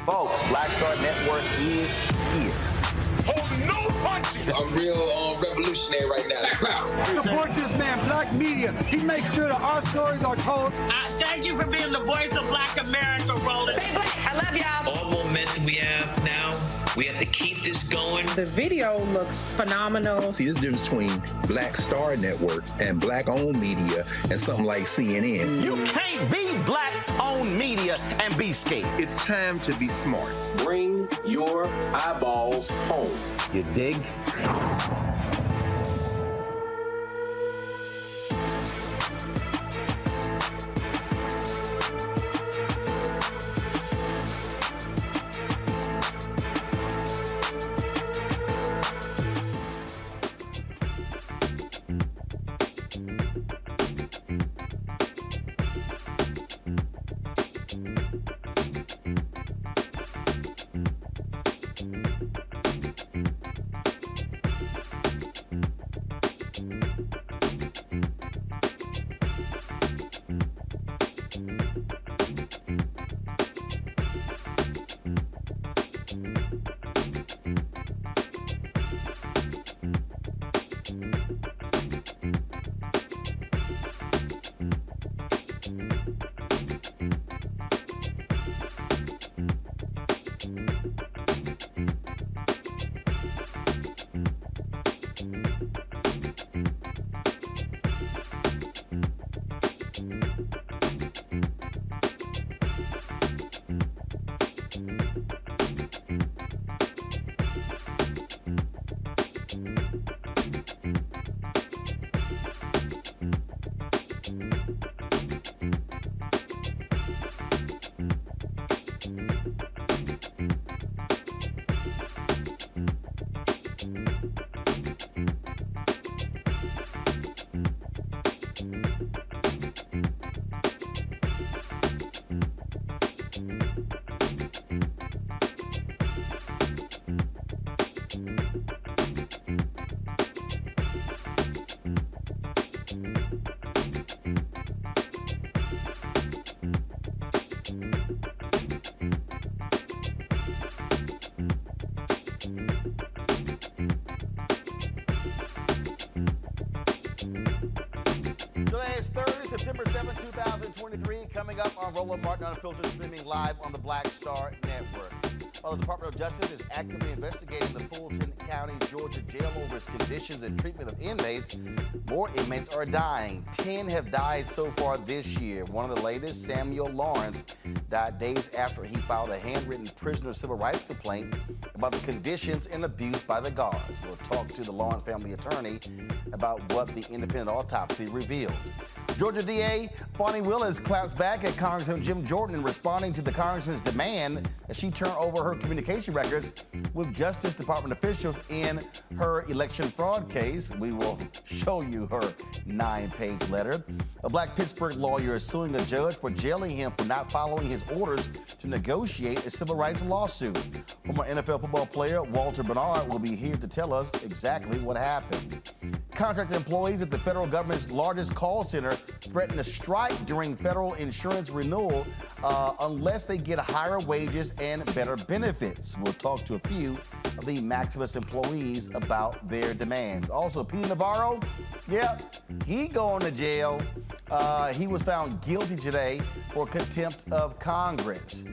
Folks, Black Star Network is here. Holding no punches. I'm real revolutionary right now. Support this man, Black Media. He makes sure that our stories are told. Thank you for being the voice of Black America, Roland. Stay black. I love y'all. All momentum we have now, we have to keep this going. The video looks phenomenal. See, this difference between Black Star Network and Black-owned media and something like CNN. You can't be Black-owned media and be scared. It's time to be smart. Bring your eyeballs home. You dig? September 7, 2023, coming up on Roland Martin Unfiltered, streaming live on the Black Star Network. While the Department of Justice is actively investigating the Fulton County, Georgia jail over its conditions and treatment of inmates, more inmates are dying. 10 have died so far this year. One of the latest, Samuel Lawrence, died days after he filed a handwritten prisoner civil rights complaint about the conditions and abuse by the guards. We'll talk to the Lawrence family attorney about what the independent autopsy revealed. Georgia DA Fani Willis claps back at Congressman Jim Jordan in responding to the congressman's demand that she turn over her communication records with Justice Department officials in her election fraud case. We will show you her 9-page letter. A Black Pittsburgh lawyer is suing a judge for jailing him for not following his orders to negotiate a civil rights lawsuit. Former NFL football player Walter Bernard will be here to tell us exactly what happened. Contracted employees at the federal government's largest call center threaten to strike during federal insurance renewal unless they get higher wages and better benefits. We'll talk to a few of the Maximus employees about their demands. Also, Peter Navarro, he going to jail. He was found guilty today for contempt of Congress.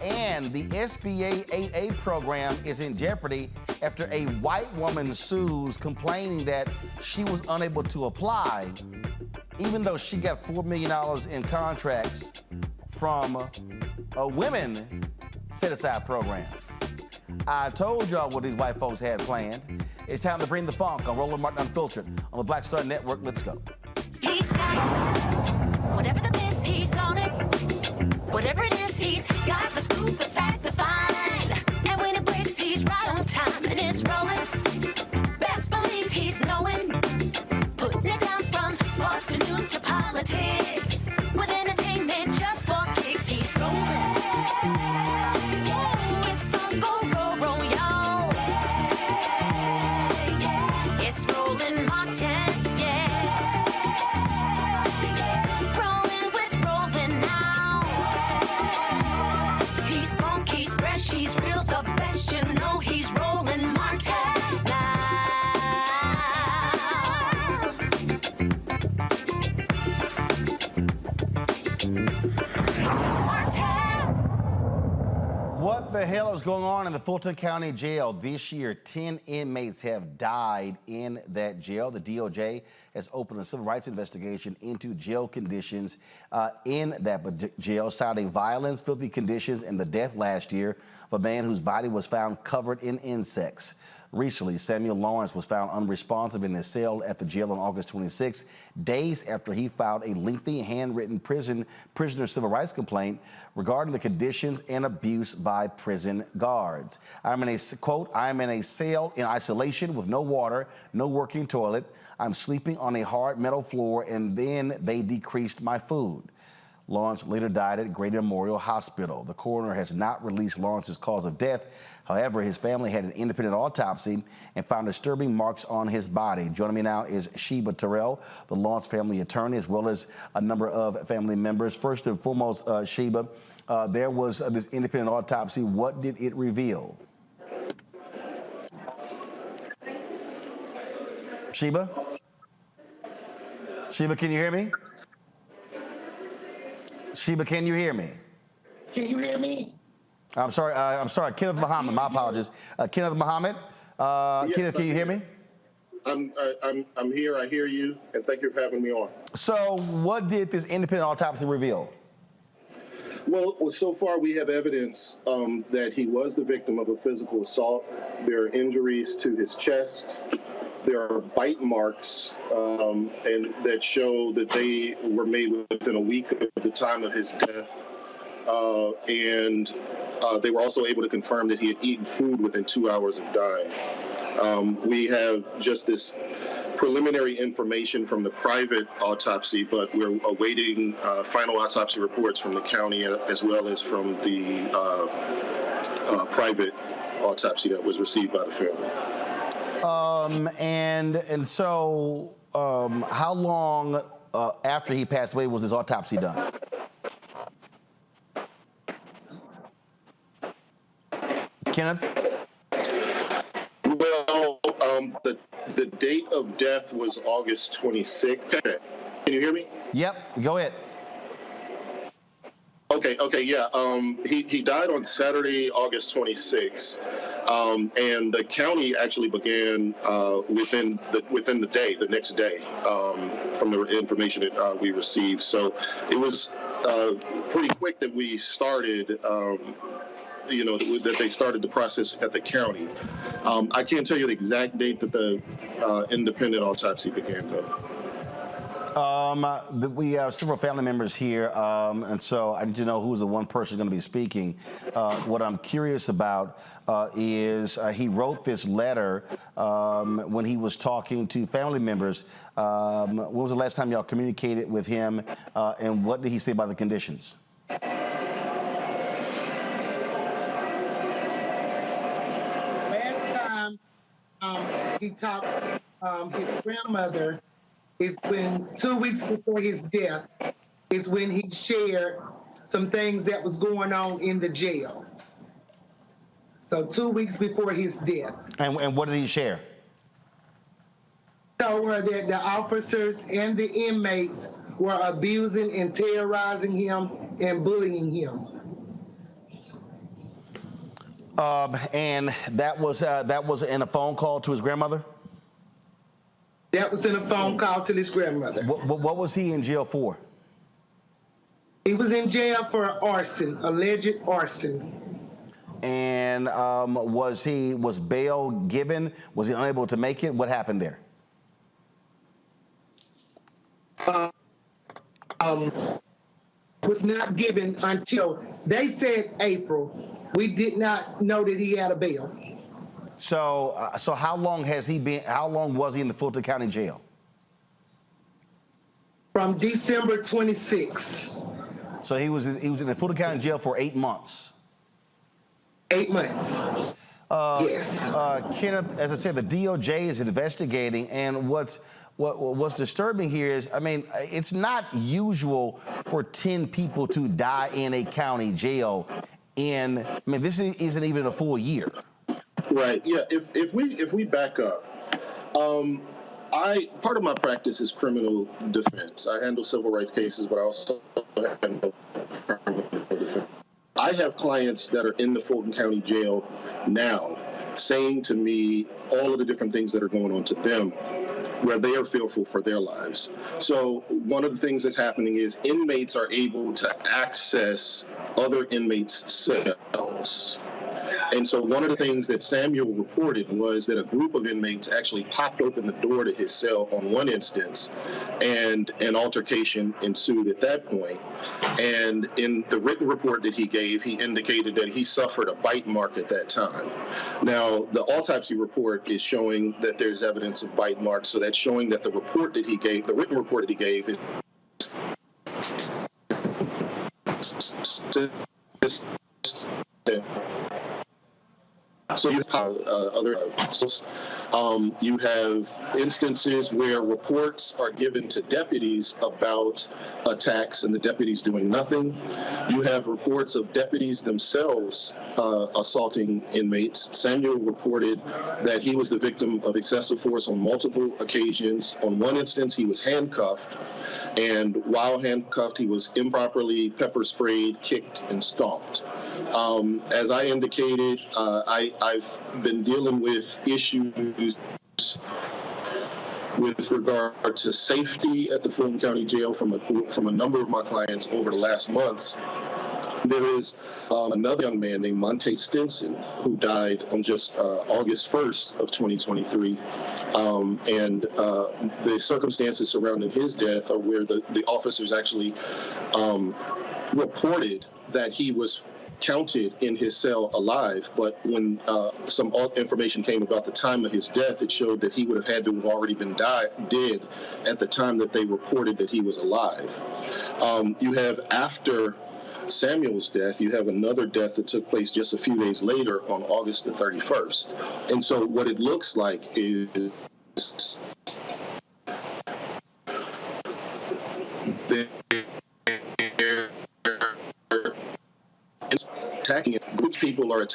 And the SBA 8A program is in jeopardy after a white woman sues, complaining that she was unable to apply, even though she got $4 million in contracts from a women set-aside program. I told y'all what these white folks had planned. It's time to bring the funk on Roland Martin Unfiltered on the Black Star Network. Let's go. He's got it. Whatever the miss, he's on it. Whatever it is, he's got the scoop, the fact, the find. And when it breaks, he's right on time and it's rolling. Best believe he's knowing. Putting it down from sports to news to politics. With entertainment just for kicks, he's rolling. It's on go, roll, y'all. It's Roland Martin, rolling with Roland now. He's funky, he's fresh, he's real, the best, you know he's Roland Martin now. What the hell is going on in the Fulton County Jail this year? 10 inmates have died in that jail. The DOJ has opened a civil rights investigation into jail conditions in that jail, citing violence, filthy conditions, and the death last year of a man whose body was found covered in insects. Recently, Samuel Lawrence was found unresponsive in his cell at the jail on August 26, days after he filed a lengthy handwritten prisoner civil rights complaint regarding the conditions and abuse by prison guards. I'm in a, quote, I'm in a cell in isolation with no water, no working toilet. I'm sleeping on a hard metal floor, and then they decreased my food. Lawrence later died at Grady Memorial Hospital. The coroner has not released Lawrence's cause of death. However, his family had an independent autopsy and found disturbing marks on his body. Joining me now is Sheba Terrell, the Lawrence family attorney, as well as a number of family members. First and foremost, Sheba, there was this independent autopsy. What did it reveal? Sheba? Sheba, can you hear me? Sheba, can you hear me? Can you hear me? I'm sorry, Kenneth Muhammad, my apologies. Kenneth Muhammad, yes, Kenneth, can you hear me? I'm here, I hear you, and thank you for having me on. So what did this independent autopsy reveal? Well, so far we have evidence that he was the victim of a physical assault. There are injuries to his chest. There are bite marks and that show that they were made within a week of the time of his death. And they were also able to confirm that he had eaten food within 2 hours of dying. We have just this preliminary information from the private autopsy, but we're awaiting final autopsy reports from the county as well as from the private autopsy that was received by the family. So how long after he passed away was his autopsy done? Kenneth? Well, the date of death was August 26th. Can you hear me? Yep, go ahead. Okay, yeah. He died on Saturday, August 26th, and the county actually began within the day, the next day, from the information that we received. So it was pretty quick that we started. That they started the process at the county. I can't tell you the exact date that the independent autopsy began, though. We have several family members here, and so I need to know who's the one person going to be speaking. What I'm curious about is he wrote this letter when he was talking to family members. When was the last time y'all communicated with him, and what did he say about the conditions? Last time he talked his grandmother is when 2 weeks before his death is when he shared some things that was going on in the jail. So 2 weeks before his death. And what did he share? Told her that the officers and the inmates were abusing and terrorizing him and bullying him. And that was in a phone call to his grandmother? That was in a phone call to his grandmother. What was he in jail for? He was in jail for arson, alleged arson. And was bail given? Was he unable to make it? What happened there? Was not given until they said April. We did not know that he had a bail. So how long has he been? How long was he in the Fulton County Jail? From December 26th. So he was in the Fulton County Jail for 8 months. 8 months. Yes. Kenneth, as I said, the DOJ is investigating, and what's disturbing here is, I mean, it's not usual for 10 people to die in a county jail. This isn't even a full year. Right. Yeah. If we back up, part of my practice is criminal defense. I handle civil rights cases, but I also handle criminal defense. I have clients that are in the Fulton County Jail now saying to me all of the different things that are going on to them, where they are fearful for their lives. So one of the things that's happening is inmates are able to access other inmates' cells. And so one of the things that Samuel reported was that a group of inmates actually popped open the door to his cell on one instance, and an altercation ensued at that point. And in the written report that he gave, he indicated that he suffered a bite mark at that time. Now, the autopsy report is showing that there's evidence of bite marks, so that's showing that the report that he gave, the written report that he gave, is so you have you have instances where reports are given to deputies about attacks and the deputies doing nothing. You have reports of deputies themselves assaulting inmates. Samuel reported that he was the victim of excessive force on multiple occasions. On one instance, he was handcuffed, and while handcuffed, he was improperly pepper sprayed, kicked, and stomped. As I indicated, I've been dealing with issues with regard to safety at the Fulton County Jail from a number of my clients over the last months. There is another young man named Monte Stinson who died on just August 1st of 2023. And the circumstances surrounding his death are where the officers actually reported that he was counted in his cell alive, but when some information came about the time of his death, it showed that he would have had to have already been dead at the time that they reported that he was alive. You have, after Samuel's death, you have another death that took place just a few days later on August the 31st. And so what it looks like is attacking it. Groups of people are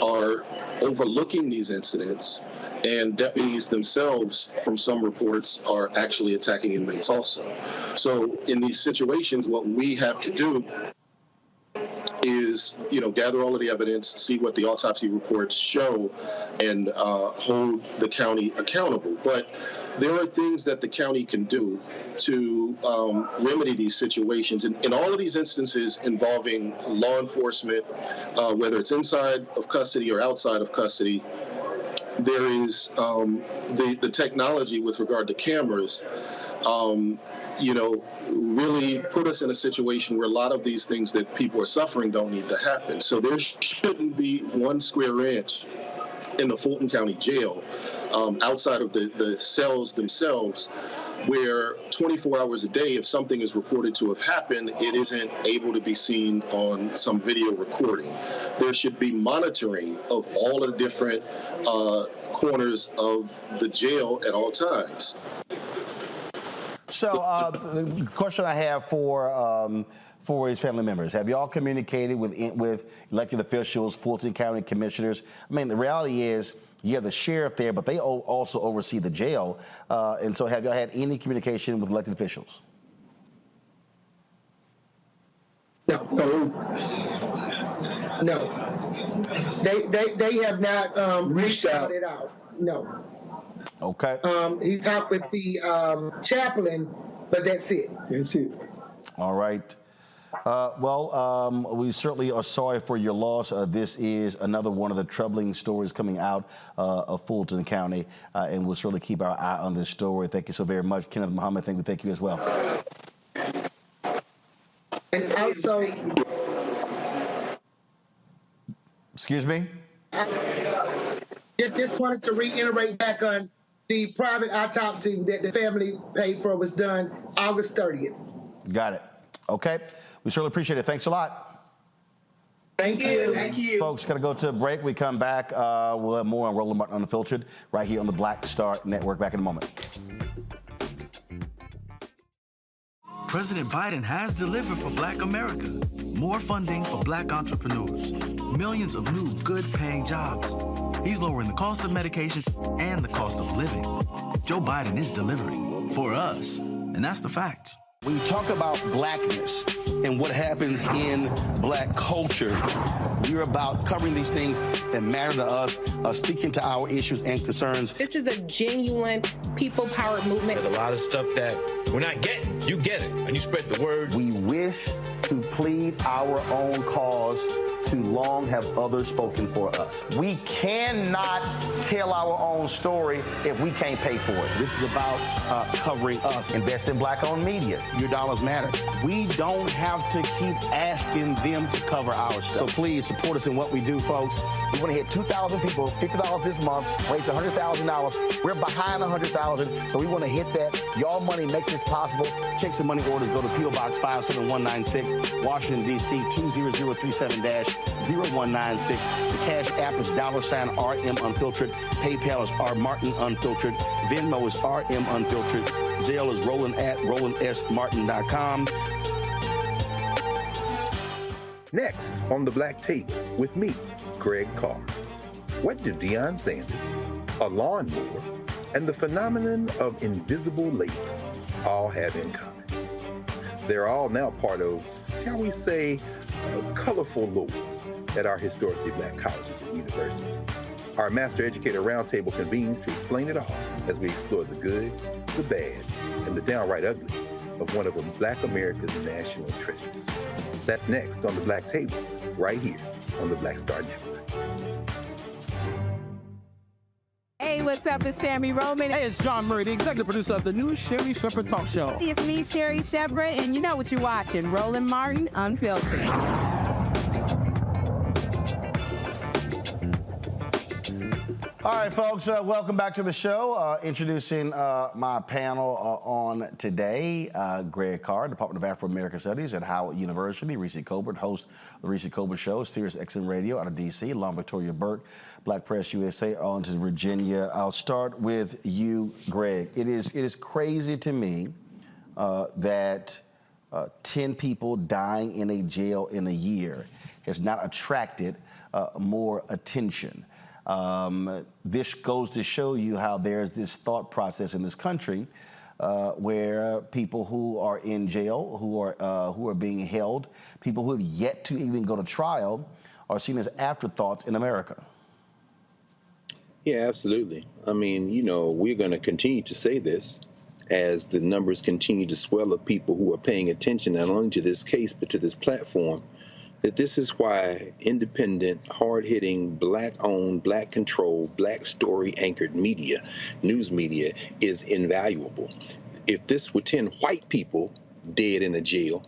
are overlooking these incidents, and deputies themselves, from some reports, are actually attacking inmates also. So in these situations, what we have to do is, gather all of the evidence, see what the autopsy reports show, and hold the county accountable. But there are things that the county can do to remedy these situations. In all of these instances involving law enforcement, whether it's inside of custody or outside of custody, there is the technology with regard to cameras, really put us in a situation where a lot of these things that people are suffering don't need to happen. So there shouldn't be 1 square inch in the Fulton County Jail outside of the cells themselves where 24 hours a day, if something is reported to have happened, it isn't able to be seen on some video recording. There should be monitoring of all of the different corners of the jail at all times. So the question I have for his family members, have y'all communicated with elected officials, Fulton County commissioners? I mean, the reality is you have the sheriff there, but they also oversee the jail. And so have y'all had any communication with elected officials? No. They have not reached out. No. Okay. He talked with the chaplain, but that's it. All right. We certainly are sorry for your loss. This is another one of the troubling stories coming out of Fulton County, and we'll certainly keep our eye on this story. Thank you so very much, Kenneth Muhammad. Thank you as well. And also, excuse me? Just wanted to reiterate back on the private autopsy that the family paid for was done August 30th. Got it. Okay. We certainly appreciate it. Thanks a lot. Thank you. Thank you. Folks, got to go to a break. We come back. We'll have more on Roland Martin Unfiltered right here on the Black Star Network. Back in a moment. President Biden has delivered for Black America. More funding for Black entrepreneurs. Millions of new good-paying jobs. He's lowering the cost of medications and the cost of living. Joe Biden is delivering for us, and that's the facts. When you talk about blackness and what happens in black culture, we're about covering these things that matter to us, speaking to our issues and concerns. This is a genuine people-powered movement. There's a lot of stuff that we're not getting. You get it, and you spread the word. We wish to plead our own cause. Too long have others spoken for us. We cannot tell our own story if we can't pay for it. This is about covering us. Invest in Black-owned media. Your dollars matter. We don't have to keep asking them to cover our stuff. So please support us in what we do, folks. We want to hit 2,000 people, $50 this month, raise $100,000. We're behind $100,000, so we want to hit that. Y'all money makes this possible. Checks and money orders go to P.O. Box 57196, Washington, D.C. 20037-0196. The Cash App is $RM Unfiltered. PayPal is R Martin Unfiltered. Venmo is RM Unfiltered. Zelle is Roland at RolandSMartin.com. Next on The Black Tape with me, Greg Carr. What do Deion Sanders, a lawnmower, and the phenomenon of invisible labor all have in common? They're all now part of, shall we say, a colorful lore at our historically black colleges and universities. Our Master Educator Roundtable convenes to explain it all as we explore the good, the bad, and the downright ugly of one of Black America's national treasures. That's next on The Black Table, right here on the Black Star Network. Hey, what's up? It's Tammy Roman. Hey, it's John Murray, the executive producer of the new Sherry Shepherd Talk Show. It's me, Sherry Shepherd, and you know what you're watching, Roland Martin Unfiltered. All right, folks, welcome back to the show. Introducing my panel on today, Greg Carr, Department of Afro-American Studies at Howard University, Reese Colbert, host of the Reese Colbert Show, Sirius XM Radio out of D.C., Long Victoria Burke, Black Press USA, Arlington, Virginia. I'll start with you, Greg. It is crazy to me that 10 people dying in a jail in a year has not attracted more attention. This goes to show you how there's this thought process in this country where people who are in jail, who are being held, people who have yet to even go to trial, are seen as afterthoughts in America. Yeah, absolutely. I mean, you know, we're going to continue to say this as the numbers continue to swell of people who are paying attention not only to this case but to this platform, that this is why independent, hard-hitting, Black-owned, Black-controlled, Black story-anchored media, news media, is invaluable. If this were 10 white people dead in a jail,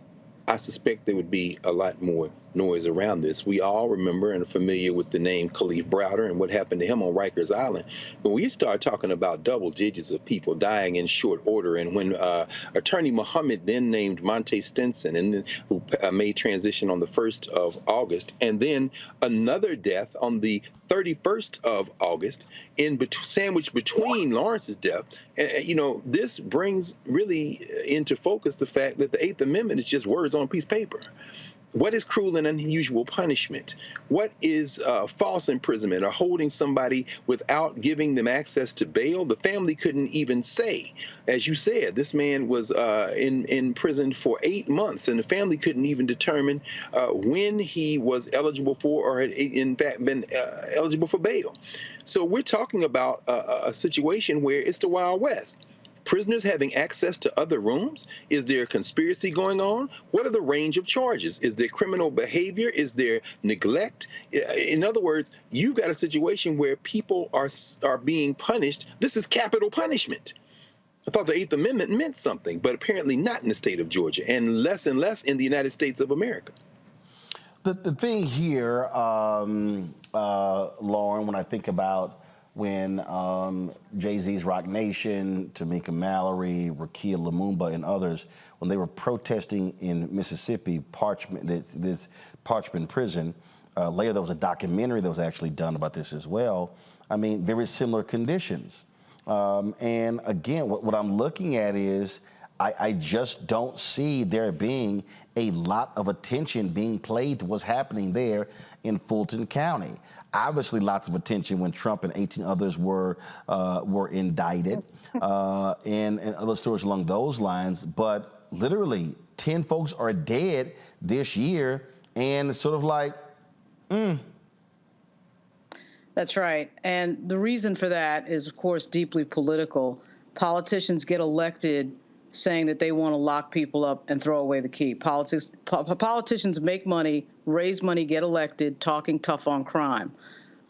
I suspect there would be a lot more noise around this. We all remember and are familiar with the name Khalif Browder and what happened to him on Rikers Island. When we start talking about double digits of people dying in short order, and when Attorney Muhammad then named Monte Stinson, and then, who made transition on the 1st of August, and then another death on the 31st of August, sandwiched between Lawrence's death, you know, this brings really into focus the fact that the 8th Amendment is just words on a piece of paper. What is cruel and unusual punishment? What is false imprisonment or holding somebody without giving them access to bail? The family couldn't even say. As you said, this man was in prison for 8 months, and the family couldn't even determine when he was eligible for or had in fact been eligible for bail. So we're talking about a situation where it's the Wild West. Prisoners having access to other rooms? Is there a conspiracy going on? What are the range of charges? Is there criminal behavior? Is there neglect? In other words, you've got a situation where people are being punished. This is capital punishment. I thought the 8th Amendment meant something, but apparently not in the state of Georgia, and less in the United States of America. The thing here, Lauren, when I think about when Jay-Z's Rock Nation, Tamika Mallory, Rakia Lumumba, and others, when they were protesting in Mississippi, this Parchman prison, later there was a documentary that was actually done about this as well. I mean, very similar conditions. And again, what I'm looking at is I just don't see there being a lot of attention being played to what's happening there in Fulton County. Obviously, lots of attention when Trump and 18 others were indicted, and other stories along those lines. But literally, 10 folks are dead this year, and it's sort of like, That's right. And the reason for that is, of course, deeply political. Politicians get elected saying that they want to lock people up and throw away the key. Politicians make money, raise money, get elected, talking tough on crime.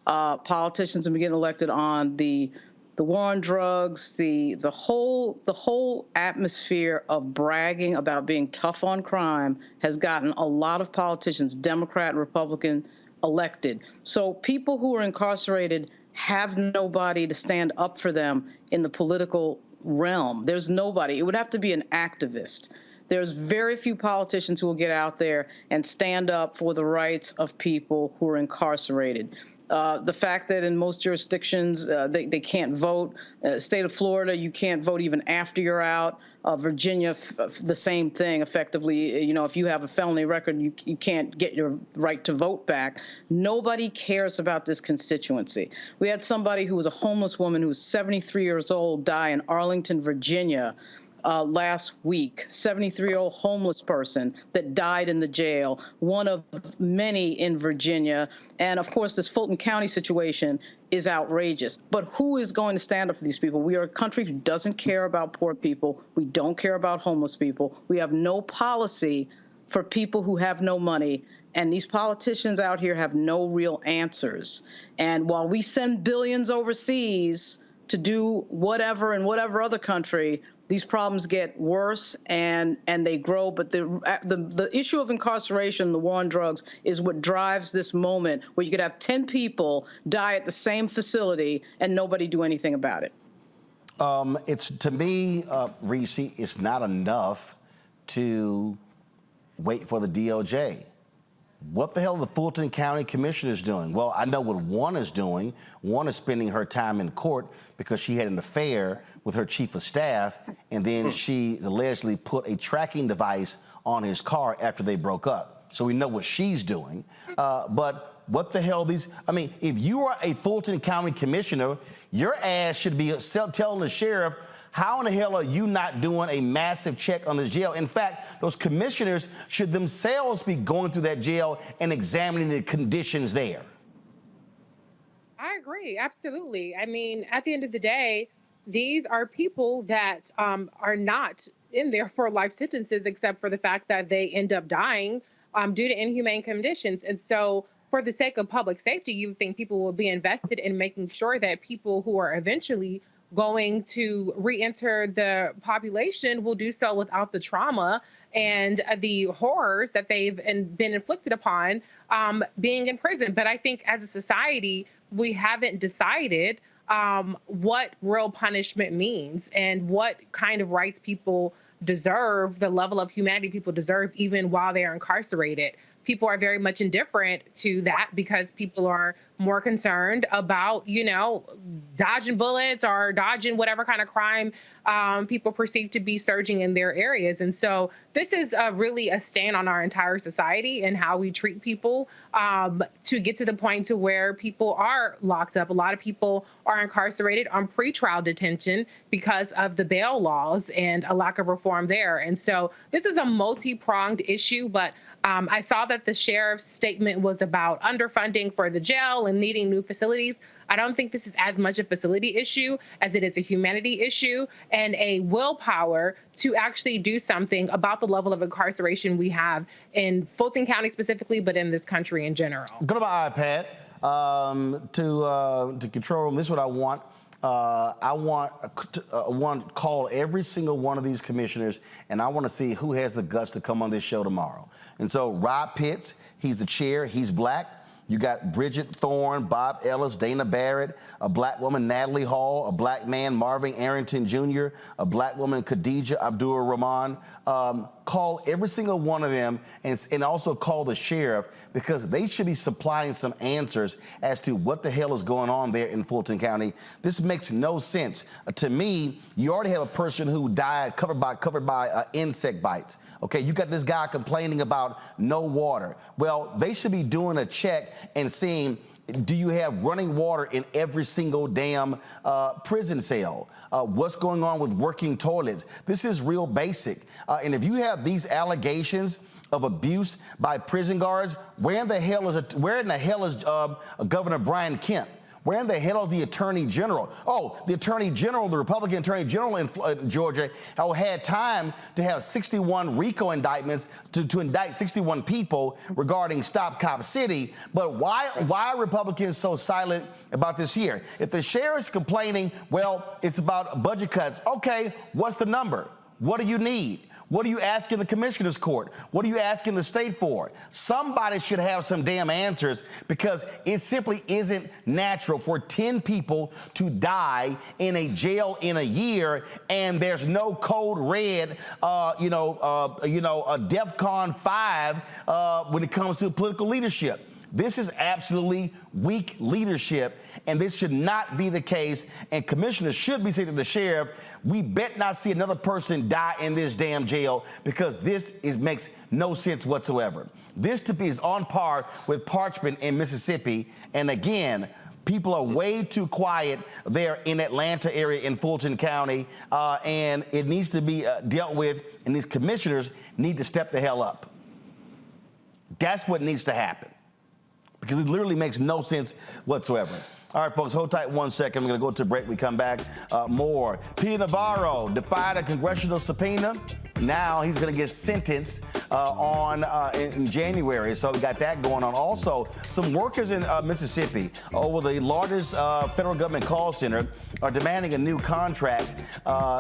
Politicians have been getting elected on the war on drugs, the whole atmosphere of bragging about being tough on crime has gotten a lot of politicians, Democrat, Republican, elected. So people who are incarcerated have nobody to stand up for them in the political realm. There's nobody. It would have to be an activist. There's very few politicians who will get out there and stand up for the rights of people who are incarcerated. The fact that in most jurisdictions they can't vote. State of Florida, you can't vote even after you're out. Virginia, the same thing. Effectively, you know, if you have a felony record, you can't get your right to vote back. Nobody cares about this constituency. We had somebody who was a homeless woman who was 73 years old die in Arlington, Virginia, last week, 73-year-old homeless person that died in the jail, one of many in Virginia. And of course, this Fulton County situation is outrageous. But who is going to stand up for these people? We are a country who doesn't care about poor people. We don't care about homeless people. We have no policy for people who have no money. And these politicians out here have no real answers. And while we send billions overseas to do whatever in whatever other country, these problems get worse and they grow. But the issue of incarceration, the war on drugs, is what drives this moment where you could have 10 people die at the same facility and nobody do anything about it. It's, to me, Reese, it's not enough to wait for the DOJ. What the hell are the Fulton County commissioners doing? Well, I know what one is doing. One is spending her time in court because she had an affair with her chief of staff, and then she allegedly put a tracking device on his car after they broke up. So we know what she's doing. But what the hell these, I mean, if you are a Fulton County commissioner, your ass should be telling the sheriff, how in the hell are you not doing a massive check on this jail? In fact, those commissioners should themselves be going through that jail and examining the conditions there. I agree, absolutely. I mean, at the end of the day, these are people that are not in there for life sentences, except for the fact that they end up dying due to inhumane conditions. And so for the sake of public safety, you think people will be invested in making sure that people who are eventually going to re-enter the population will do so without the trauma and the horrors that they've been inflicted upon being in prison. But I think as a society, we haven't decided what real punishment means and what kind of rights people deserve, the level of humanity people deserve even while they're incarcerated. People are very much indifferent to that because people are more concerned about, you know, dodging bullets or dodging whatever kind of crime people perceive to be surging in their areas. And so this is really a stain on our entire society and how we treat people to get to the point to where people are locked up. A lot of people are incarcerated on pretrial detention because of the bail laws and a lack of reform there. And so this is a multi-pronged issue, but I saw that the sheriff's statement was about underfunding for the jail and needing new facilities. I don't think this is as much a facility issue as it is a humanity issue and a willpower to actually do something about the level of incarceration we have in Fulton County specifically, but in this country in general. Go to my iPad to control room. This is what I want. I want to call every single one of these commissioners, and I want to see who has the guts to come on this show tomorrow. And so Rob Pitts, he's the chair, he's black. You got Bridget Thorne, Bob Ellis, Dana Barrett, a black woman, Natalie Hall, a black man, Marvin Arrington Jr., a black woman, Khadija Abdul-Rahman. Call every single one of them and also call the sheriff because they should be supplying some answers as to what the hell is going on there in Fulton County. This makes no sense. To me, you already have a person who died covered by insect bites. Okay, you got this guy complaining about no water. Well, they should be doing a check and seeing, do you have running water in every single damn prison cell? What's going on with working toilets? This is real basic. And if you have these allegations of abuse by prison guards, where in the hell is Governor Brian Kemp? Where in the hell is the Attorney General? Oh, the Attorney General, the Republican Attorney General in Georgia, had time to have 61 RICO indictments to indict 61 people regarding Stop Cop City. But why are Republicans so silent about this here? If the sheriff's complaining, well, it's about budget cuts. Okay, what's the number? What do you need? What are you asking the commissioner's court? What are you asking the state for? Somebody should have some damn answers because it simply isn't natural for 10 people to die in a jail in a year and there's no code red, a DEFCON 5 when it comes to political leadership. This is absolutely weak leadership, and this should not be the case. And commissioners should be saying to the sheriff, we bet not see another person die in this damn jail because this makes no sense whatsoever. This is on par with Parchment in Mississippi. And again, people are way too quiet there in Atlanta area in Fulton County, and it needs to be dealt with, and these commissioners need to step the hell up. That's what needs to happen. Because it literally makes no sense whatsoever. All right, folks, hold tight 1 second. We're going to go to a break. We come back, more. Peter Navarro defied a congressional subpoena. Now he's going to get sentenced in January. So we got that going on. Also, some workers in Mississippi over the largest federal government call center are demanding a new contract,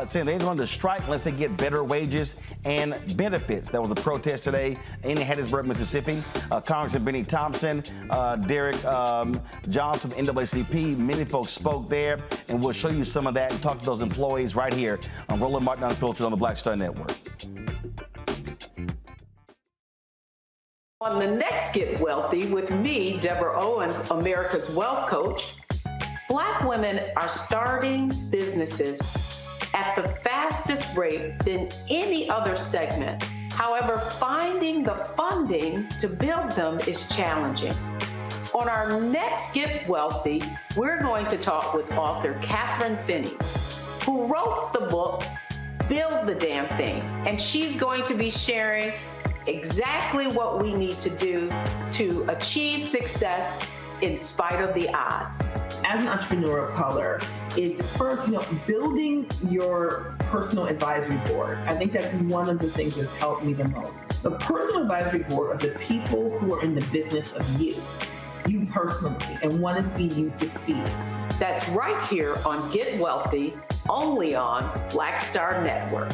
saying they're going to strike unless they get better wages and benefits. There was a protest today in Hattiesburg, Mississippi. Congressman Benny Thompson, Derek Johnson, the NAACP, many folks spoke there, and we'll show you some of that and talk to those employees right here on Roland Martin Unfiltered on the Black Star Network. On the next Get Wealthy with me, Deborah Owens, America's Wealth Coach, Black women are starting businesses at the fastest rate than any other segment. However, finding the funding to build them is challenging. On our next Get Wealthy, we're going to talk with author Catherine Finney, who wrote the book, Build the Damn Thing, and she's going to be sharing exactly what we need to do to achieve success in spite of the odds. As an entrepreneur of color, it's first, building your personal advisory board. I think that's one of the things that's helped me the most. The personal advisory board are the people who are in the business of you personally, and want to see you succeed. That's right here on Get Wealthy, only on Black Star Network.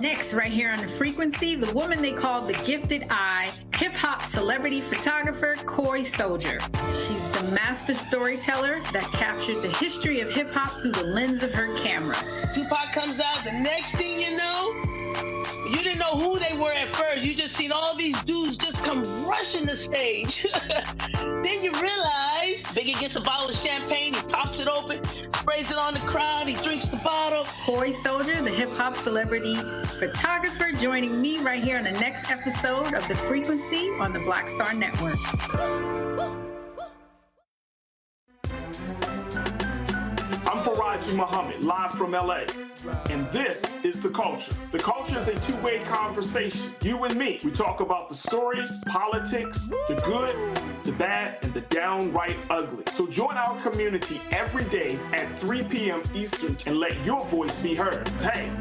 Next, right here on The Frequency, the woman they call the Gifted Eye, hip-hop celebrity photographer Coy Soldier. She's the master storyteller that captured the history of hip-hop through the lens of her camera. Tupac comes out, the next thing you know, you didn't know who they were at first. You just seen all these dudes just come rushing the stage. Then you realize Biggie gets a bottle of champagne, he pops it open, sprays it on the crowd, he drinks the bottle. Coy Soldier, the hip-hop celebrity photographer, joining me right here on the next episode of The Frequency on the Black Star Network. I'm Faraji Muhammad, live from LA. And this is The Culture. The Culture is a two-way conversation. You and me. We talk about the stories, politics, the good, the bad, and the downright ugly. So join our community every day at 3 p.m. Eastern and let your voice be heard. Hey,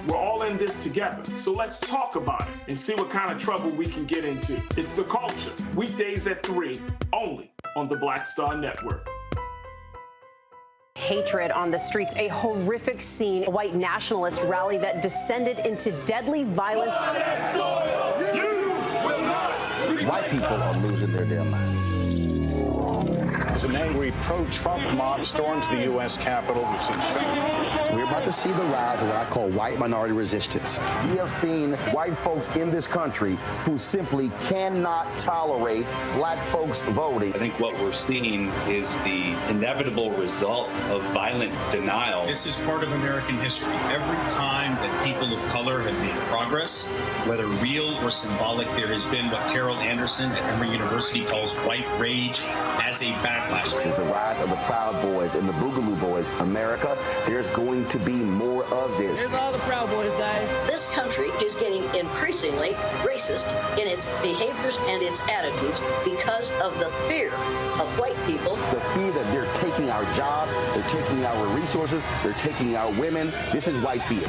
we're all in this together. So let's talk about it and see what kind of trouble we can get into. It's The Culture. Weekdays at 3, only on the Black Star Network. Hatred on the streets, a horrific scene, a white nationalist rally that descended into deadly violence. White people are losing their damn minds. As an angry pro-Trump mob storms the U.S. Capitol, we've seen shooting. We're about to see the rise of what I call white minority resistance. We have seen white folks in this country who simply cannot tolerate black folks voting. I think what we're seeing is the inevitable result of violent denial. This is part of American history. Every time that people of color have made progress, whether real or symbolic, there has been what Carol Anderson at Emory University calls white rage as a backlash. This is the rise of the Proud Boys and the Boogaloo Boys. America, there's going to be more of this. Here's all the Proud Boys, guys. This country is getting increasingly racist in its behaviors and its attitudes because of the fear of white people. The fear that they're taking our jobs, they're taking our resources, they're taking our women. This is white fear.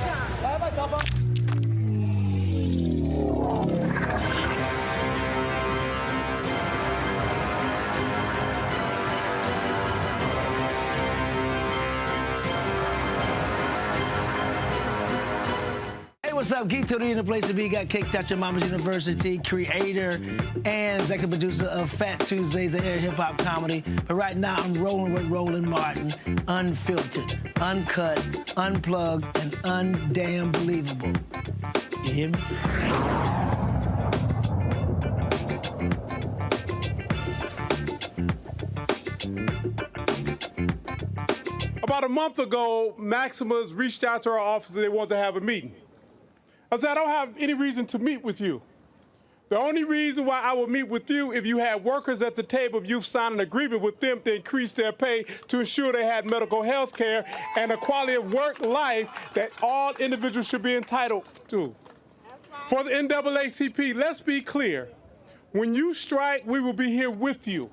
What's up, Geek Theory in the place to be. Got Cake Toucher, Mama's University, creator and executive producer of Fat Tuesdays, a hip hop comedy. But right now, I'm rolling with Roland Martin, unfiltered, uncut, unplugged, and undamn believable. You hear me? About a month ago, Maximus reached out to our office and they wanted to have a meeting. I said, I don't have any reason to meet with you. The only reason why I would meet with you if you had workers at the table, if you've signed an agreement with them to increase their pay to ensure they had medical health care and a quality of work life that all individuals should be entitled to. For the NAACP, let's be clear. When you strike, we will be here with you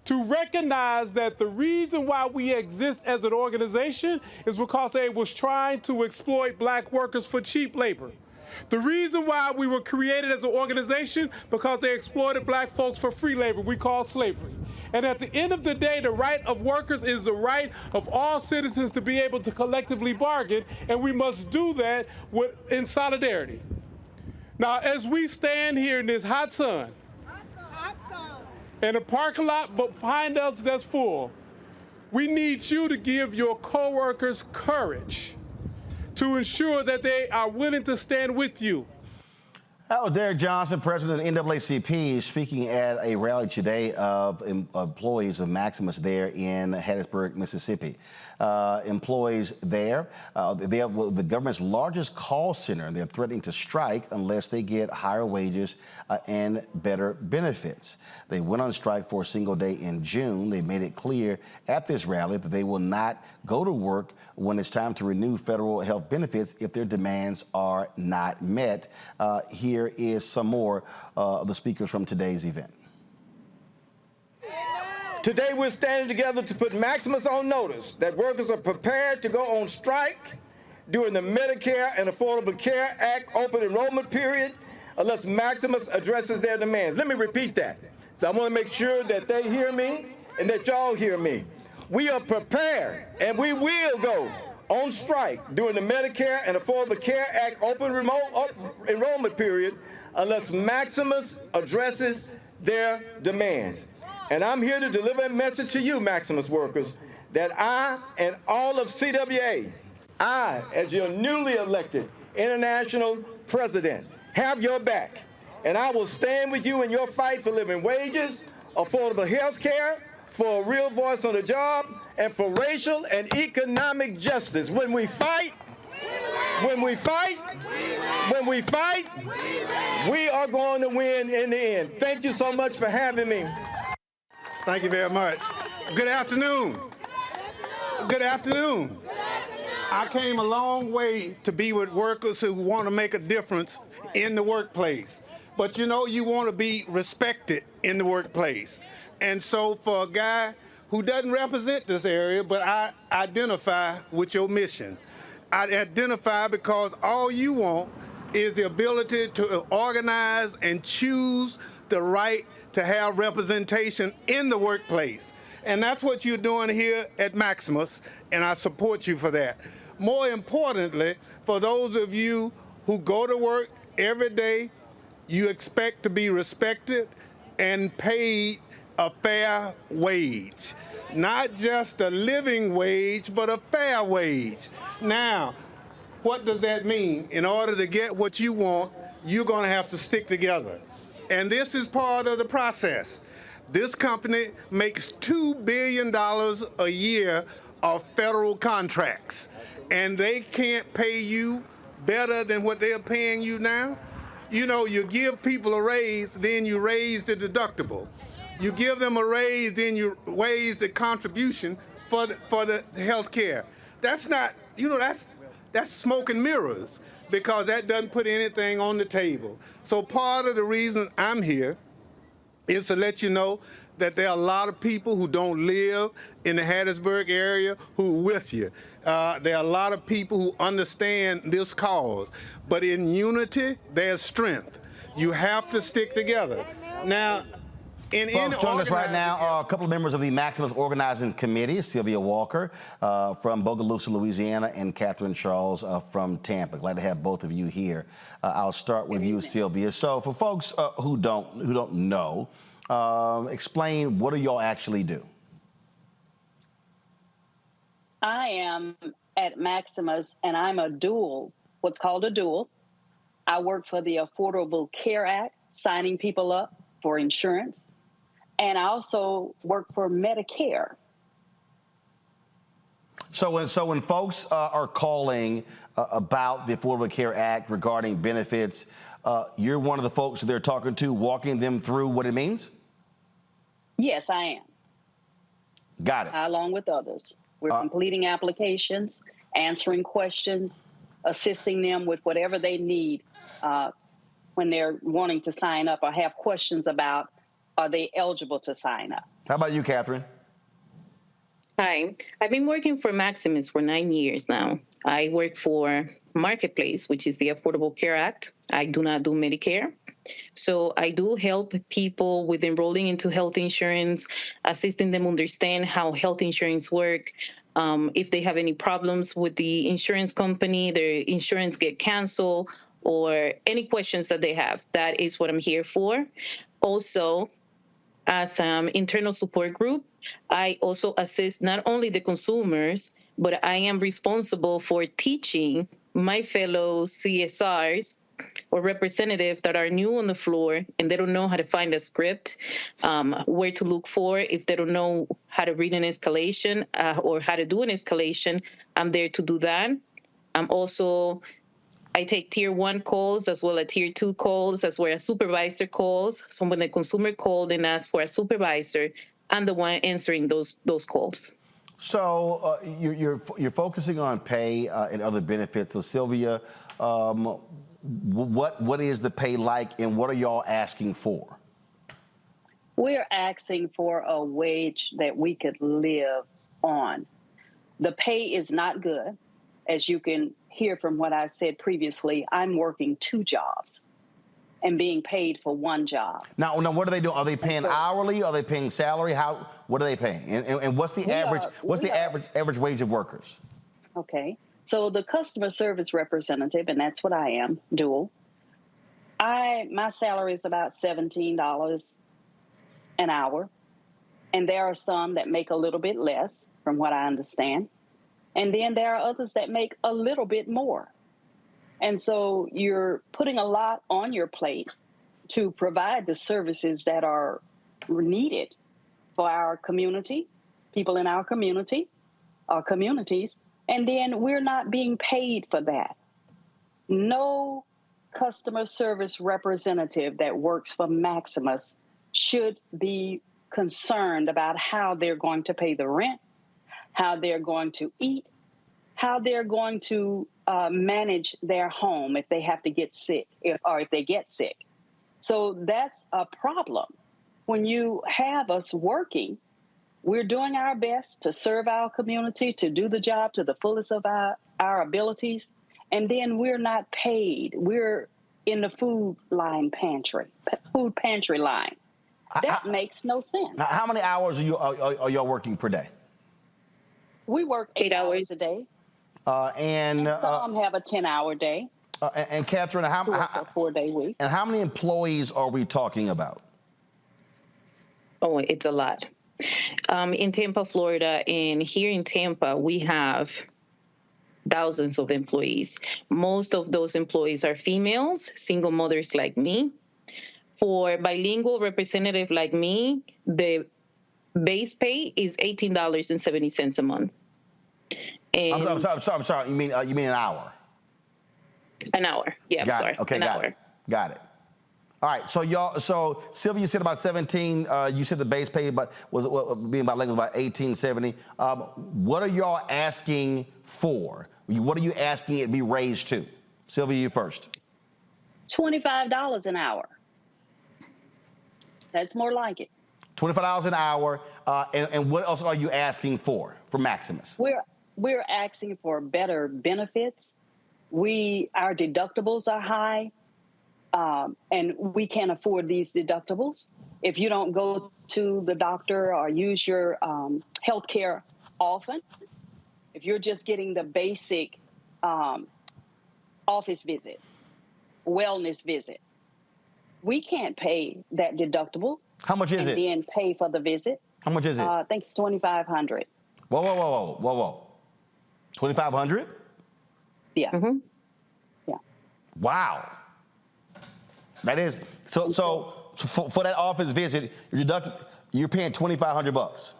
to recognize that the reason why we exist as an organization is because they was trying to exploit black workers for cheap labor. The reason why we were created as an organization because they exploited black folks for free labor we call slavery. And at the end of the day, the right of workers is the right of all citizens to be able to collectively bargain, and we must do that in solidarity. Now, as we stand here in this hot sun, in a parking lot behind us that's full, we need you to give your coworkers courage to ensure that they are willing to stand with you. That was Derek Johnson, president of NAACP, speaking at a rally today of employees of Maximus there in Hattiesburg, Mississippi. Employees there, they have the government's largest call center. They're threatening to strike unless they get higher wages and better benefits. They went on strike for a single day in June. They made it clear at this rally that they will not go to work when it's time to renew federal health benefits if their demands are not met. Here is some more of the speakers from today's event. Today we're standing together to put Maximus on notice that workers are prepared to go on strike during the Medicare and Affordable Care Act open enrollment period unless Maximus addresses their demands. Let me repeat that. So I want to make sure that they hear me and that y'all hear me. We are prepared and we will go on strike during the Medicare and Affordable Care Act open enrollment period unless Maximus addresses their demands. And I'm here to deliver a message to you, Maximus workers, that I and all of CWA, I, as your newly elected international president, have your back. And I will stand with you in your fight for living wages, affordable health care, for a real voice on the job, and for racial and economic justice. When we fight, we are going to win in the end. Thank you so much for having me. Thank you very much. Good afternoon. Good afternoon. I came a long way to be with workers who want to make a difference in the workplace. But you know, you want to be respected in the workplace. And so for a guy who doesn't represent this area, but I identify with your mission. I identify because all you want is the ability to organize and choose the right to have representation in the workplace. And that's what you're doing here at Maximus, and I support you for that. More importantly, for those of you who go to work every day, you expect to be respected and paid a fair wage. Not just a living wage, but a fair wage. Now, what does that mean? In order to get what you want, you're going to have to stick together. And this is part of the process. This company makes $2 billion a year of federal contracts, and they can't pay you better than what they're paying you now. You know, you give people a raise, then you raise the deductible. You give them a raise, then you raise the contribution for the health care. That's not, you know, that's smoke and mirrors, because that doesn't put anything on the table. So part of the reason I'm here is to let you know that there are a lot of people who don't live in the Hattiesburg area who are with you. There are a lot of people who understand this cause. But in unity, there's strength. You have to stick together. Now, Folks, joining us right now are a couple of members of the Maximus Organizing Committee, Sylvia Walker from Bogalusa, Louisiana, and Catherine Charles from Tampa. Glad to have both of you here. I'll start with you, Sylvia. So for folks who don't know, explain, what do y'all actually do? I am at Maximus, and I'm a dual, what's called a dual. I work for the Affordable Care Act, signing people up for insurance. And I also work for Medicare. So when folks are calling about the Affordable Care Act regarding benefits, you're one of the folks they're talking to, walking them through what it means? Yes, I am. Got it. Along with others. We're completing applications, answering questions, assisting them with whatever they need when they're wanting to sign up or have questions about, are they eligible to sign up? How about you, Catherine? Hi, I've been working for Maximus for 9 years now. I work for Marketplace, which is the Affordable Care Act. I do not do Medicare. So I do help people with enrolling into health insurance, assisting them understand how health insurance work. If they have any problems with the insurance company, their insurance get canceled, or any questions that they have, that is what I'm here for. Also, as an internal support group, I also assist not only the consumers, but I am responsible for teaching my fellow CSRs or representative that are new on the floor and they don't know how to find a script, where to look for. If they don't know how to read an escalation or how to do an escalation, I'm there to do that. I take tier 1 calls as well as tier 2 calls, as well as supervisor calls. So when the consumer called and asked for a supervisor, I'm the one answering those calls. So you're focusing on pay and other benefits. So Sylvia, what is the pay like, and what are y'all asking for? We're asking for a wage that we could live on. The pay is not good. As you can hear from what I said previously, I'm working 2 jobs and being paid for 1 job. Now what are they doing? Are they paying hourly? Are they paying salary? What are they paying? And what's the average wage of workers? Okay. So the customer service representative, and that's what I am, dual. My salary is about $17 an hour. And there are some that make a little bit less, from what I understand. And then there are others that make a little bit more. And so you're putting a lot on your plate to provide the services that are needed for our community, people in our community, our communities, and then we're not being paid for that. No customer service representative that works for Maximus should be concerned about how they're going to pay the rent, how they're going to eat, how they're going to manage their home if they have to get sick, if they get sick. So that's a problem. When you have us working, we're doing our best to serve our community, to do the job to the fullest of our abilities, and then we're not paid. We're in the food pantry line. That makes no sense. How many hours are y'all working per day? We work 8 hours a day. And some have a 10-hour day. And Catherine, a 4-day week. And how many employees are we talking about? Oh, it's a lot. In Tampa, Florida, and here in Tampa, we have thousands of employees. Most of those employees are females, single mothers like me. For bilingual representative like me, the base pay is $18.70 a month. And I'm sorry. You mean an hour? An hour. Yeah, got I'm sorry. It. Okay, got it. All right. So Sylvia, you said about 17. You said the base pay, but being bilingual, about 18.70. What are y'all asking for? What are you asking it to be raised to? Sylvia, you first. $25 an hour. That's more like it. $25 an hour. And what else are you asking for Maximus? We're asking for better benefits. Our deductibles are high, and we can't afford these deductibles. If you don't go to the doctor or use your health care often, if you're just getting the basic office visit, wellness visit, we can't pay that deductible. How much is it? And then pay for the visit. How much is it? I think it's $2,500. Whoa. $2,500? Yeah. Mm-hmm. Yeah. Wow. That is so for that office visit, you're paying $2,500.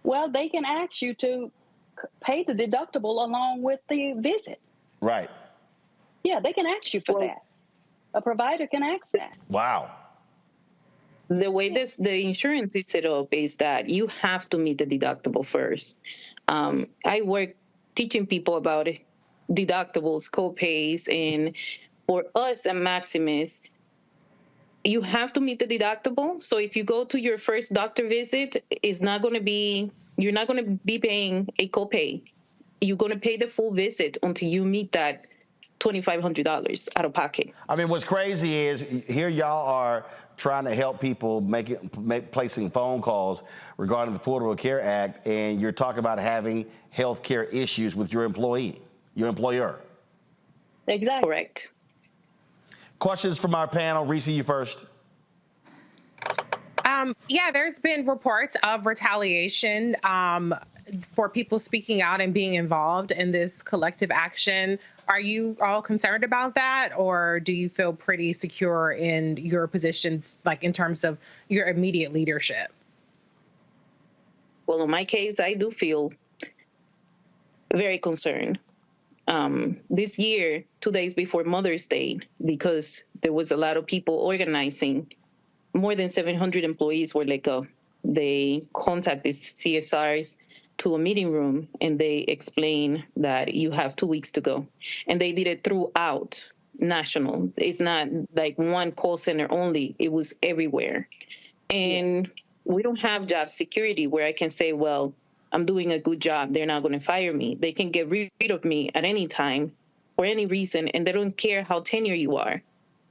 Well, they can ask you to pay the deductible along with the visit. Right. Yeah, they can ask you for that. A provider can ask that. Wow. The way the insurance is set up is that you have to meet the deductible first. I work teaching people about deductibles, co-pays, and for us at Maximus, you have to meet the deductible. So if you go to your first doctor visit, you're not going to be paying a co-pay. You're going to pay the full visit until you meet that $2,500 out of pocket. I mean, what's crazy is here y'all are trying to help people placing phone calls regarding the Affordable Care Act, and you're talking about having health care issues with your employer. Exactly. Correct. Questions from our panel. Reese, you first. Yeah, there's been reports of retaliation for people speaking out and being involved in this collective action. Are you all concerned about that, or do you feel pretty secure in your positions, like in terms of your immediate leadership? Well, in my case, I do feel very concerned. This year, 2 days before Mother's Day, because there was a lot of people organizing, more than 700 employees were let go. They contacted CSRs to a meeting room, and they explained that you have 2 weeks to go. And they did it throughout national. It's not like one call center only. It was everywhere. And we don't have job security where I can say, well, I'm doing a good job, they're not going to fire me. They can get rid of me at any time for any reason, and they don't care how tenured you are.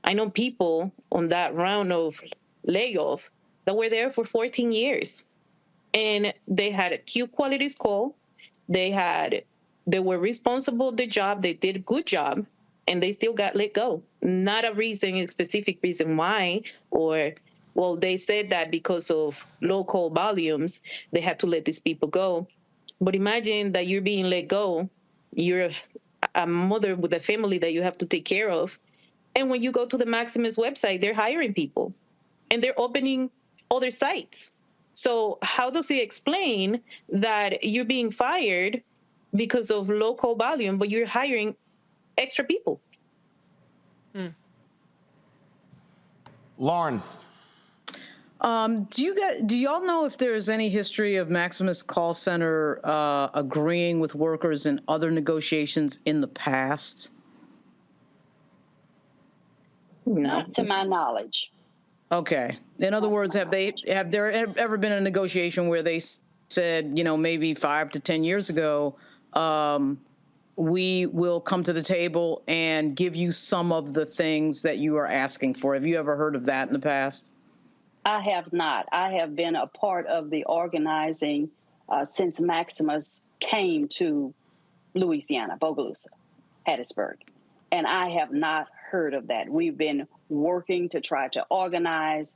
I know people on that round of layoff that were there for 14 years, and they had a Q quality score. They were responsible for the job. They did a good job, and they still got let go. Not a specific reason why, or well, they said that because of local volumes, they had to let these people go. But imagine that you're being let go. You're a mother with a family that you have to take care of. And when you go to the Maximus website, they're hiring people and they're opening other sites. So how does he explain that you're being fired because of local volume, but you're hiring extra people? Lauren. Do y'all know if there's any history of Maximus call center agreeing with workers in other negotiations in the past? Not to my knowledge. Okay. In other words, have there ever been a negotiation where they said, maybe 5 to 10 years ago, we will come to the table and give you some of the things that you are asking for? Have you ever heard of that in the past? I have not. I have been a part of the organizing since Maximus came to Louisiana, Bogalusa, Hattiesburg, and I have not heard of that. We've been working to try to organize.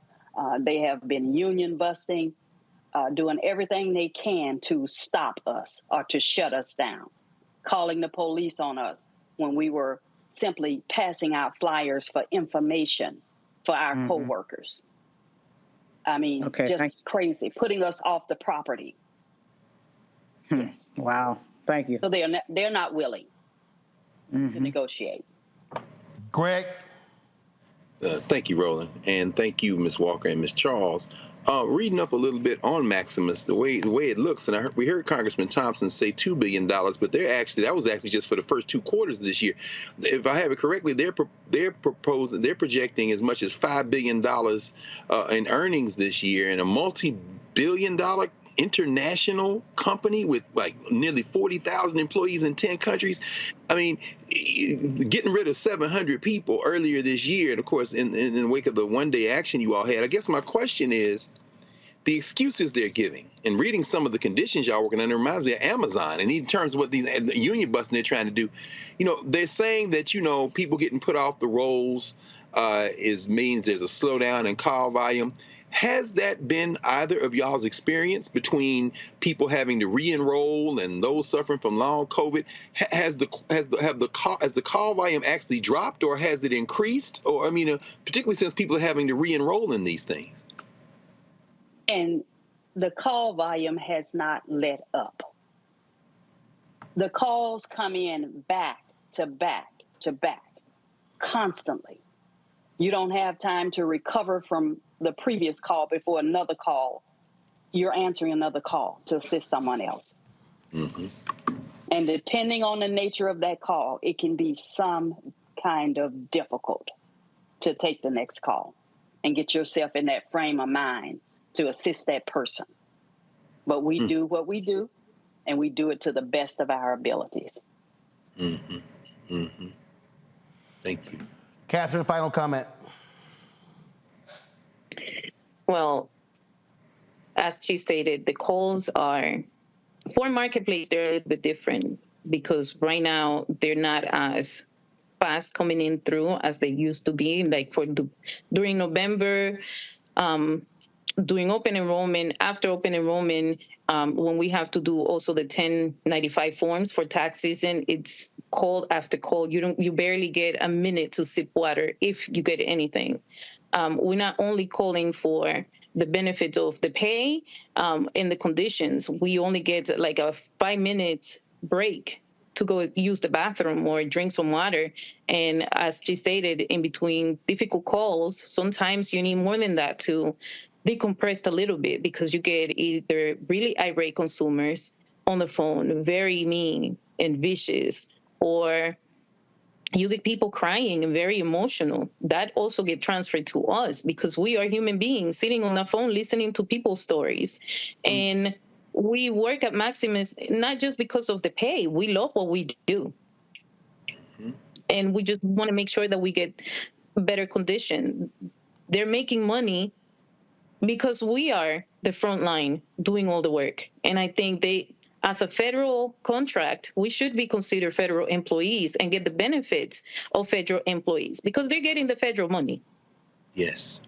They have been union busting, doing everything they can to stop us or to shut us down, calling the police on us when we were simply passing out flyers for information for our coworkers. I mean, just crazy, putting us off the property. Yes. Wow. Thank you. So they're not willing to negotiate. Greg. Thank you, Roland, and thank you, Ms. Walker and Ms. Charles. Reading up a little bit on Maximus, the way it looks, and we heard Congressman Thompson say $2 billion, but that was actually just for the first 2 quarters of this year. If I have it correctly, they're projecting as much as $5 billion in earnings this year, and a multi-billion-dollar international company with like nearly 40,000 employees in 10 countries. I mean, getting rid of 700 people earlier this year, and of course, in the wake of the one-day action you all had, I guess my question is, the excuses they're giving, and reading some of the conditions y'all working under reminds me of Amazon, and in terms of what these union busting they're trying to do, they're saying that, people getting put off the rolls means there's a slowdown in call volume. Has that been either of y'all's experience between people having to re-enroll and those suffering from long COVID? Has the call volume actually dropped, or has it increased? Or particularly since people are having to re-enroll in these things. And the call volume has not let up. The calls come in back to back to back, constantly. You don't have time to recover from the previous call before another call. You're answering another call to assist someone else. And depending on the nature of that call, it can be some kind of difficult to take the next call and get yourself in that frame of mind to assist that person. But we do what we do, and we do it to the best of our abilities. Thank you. Catherine, final comment. Well, as she stated, the calls are, for Marketplace, they're a little bit different because right now they're not as fast coming in through as they used to be. Like during November, during open enrollment, after open enrollment, when we have to do also the 1095 forms for tax season, it's call after call. You barely get a minute to sip water if you get anything. We're not only calling for the benefits of the pay and the conditions. We only get like a 5 minutes break to go use the bathroom or drink some water. And as she stated, in between difficult calls, sometimes you need more than that to decompress a little bit, because you get either really irate consumers on the phone, very mean and vicious, or you get people crying and very emotional. That also get transferred to us, because we are human beings sitting on the phone listening to people's stories. And we work at Maximus not just because of the pay. We love what we do. And we just want to make sure that we get better condition. They're making money because we are the front line doing all the work. And I think as a federal contract, we should be considered federal employees and get the benefits of federal employees, because they're getting the federal money. Yes.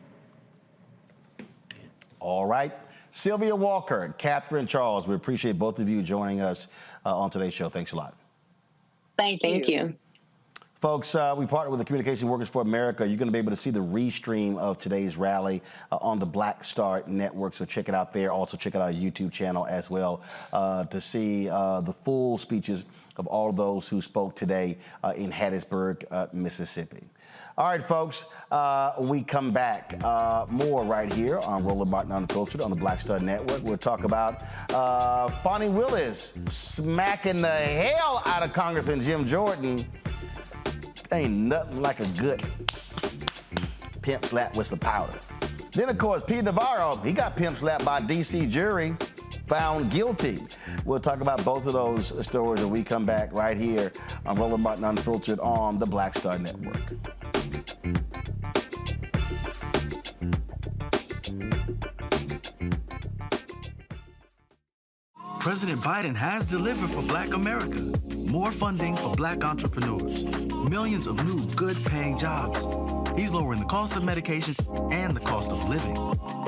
All right. Sylvia Walker, Catherine Charles, we appreciate both of you joining us on today's show. Thanks a lot. Thank you. Folks, we partner with the Communication Workers for America. You're going to be able to see the restream of today's rally on the Black Star Network, so check it out there. Also check out our YouTube channel as well to see the full speeches of all of those who spoke today in Hattiesburg, Mississippi. All right, folks, when we come back, more right here on Roland Martin Unfiltered on the Black Star Network. We'll talk about Fani Willis smacking the hell out of Congressman Jim Jordan. Ain't nothing like a good pimp slap with some powder. Then, of course, Pete Navarro, he got pimp slapped by a D.C. jury, found guilty. We'll talk about both of those stories when we come back right here on Roland Martin Unfiltered on the Black Star Network. President Biden has delivered for Black America. More funding for Black entrepreneurs. Millions of new good-paying jobs. He's lowering the cost of medications and the cost of living.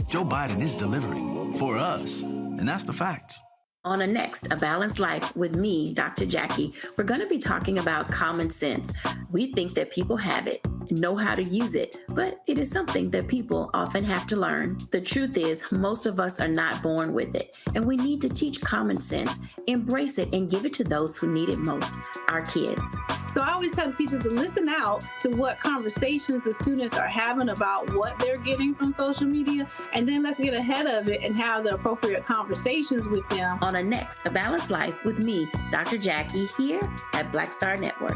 Joe Biden is delivering for us, and that's the facts. On a next, A Balanced Life with me, Dr. Jackie, we're going to be talking about common sense. We think that people have it, know how to use it, but it is something that people often have to learn. The truth is, most of us are not born with it, and we need to teach common sense, embrace it, and give it to those who need it most, our kids. So I always tell teachers to listen out to what conversations the students are having about what they're getting from social media, and then let's get ahead of it and have the appropriate conversations with them. On a next, A Balanced Life with me, Dr. Jackie, here at Black Star Network.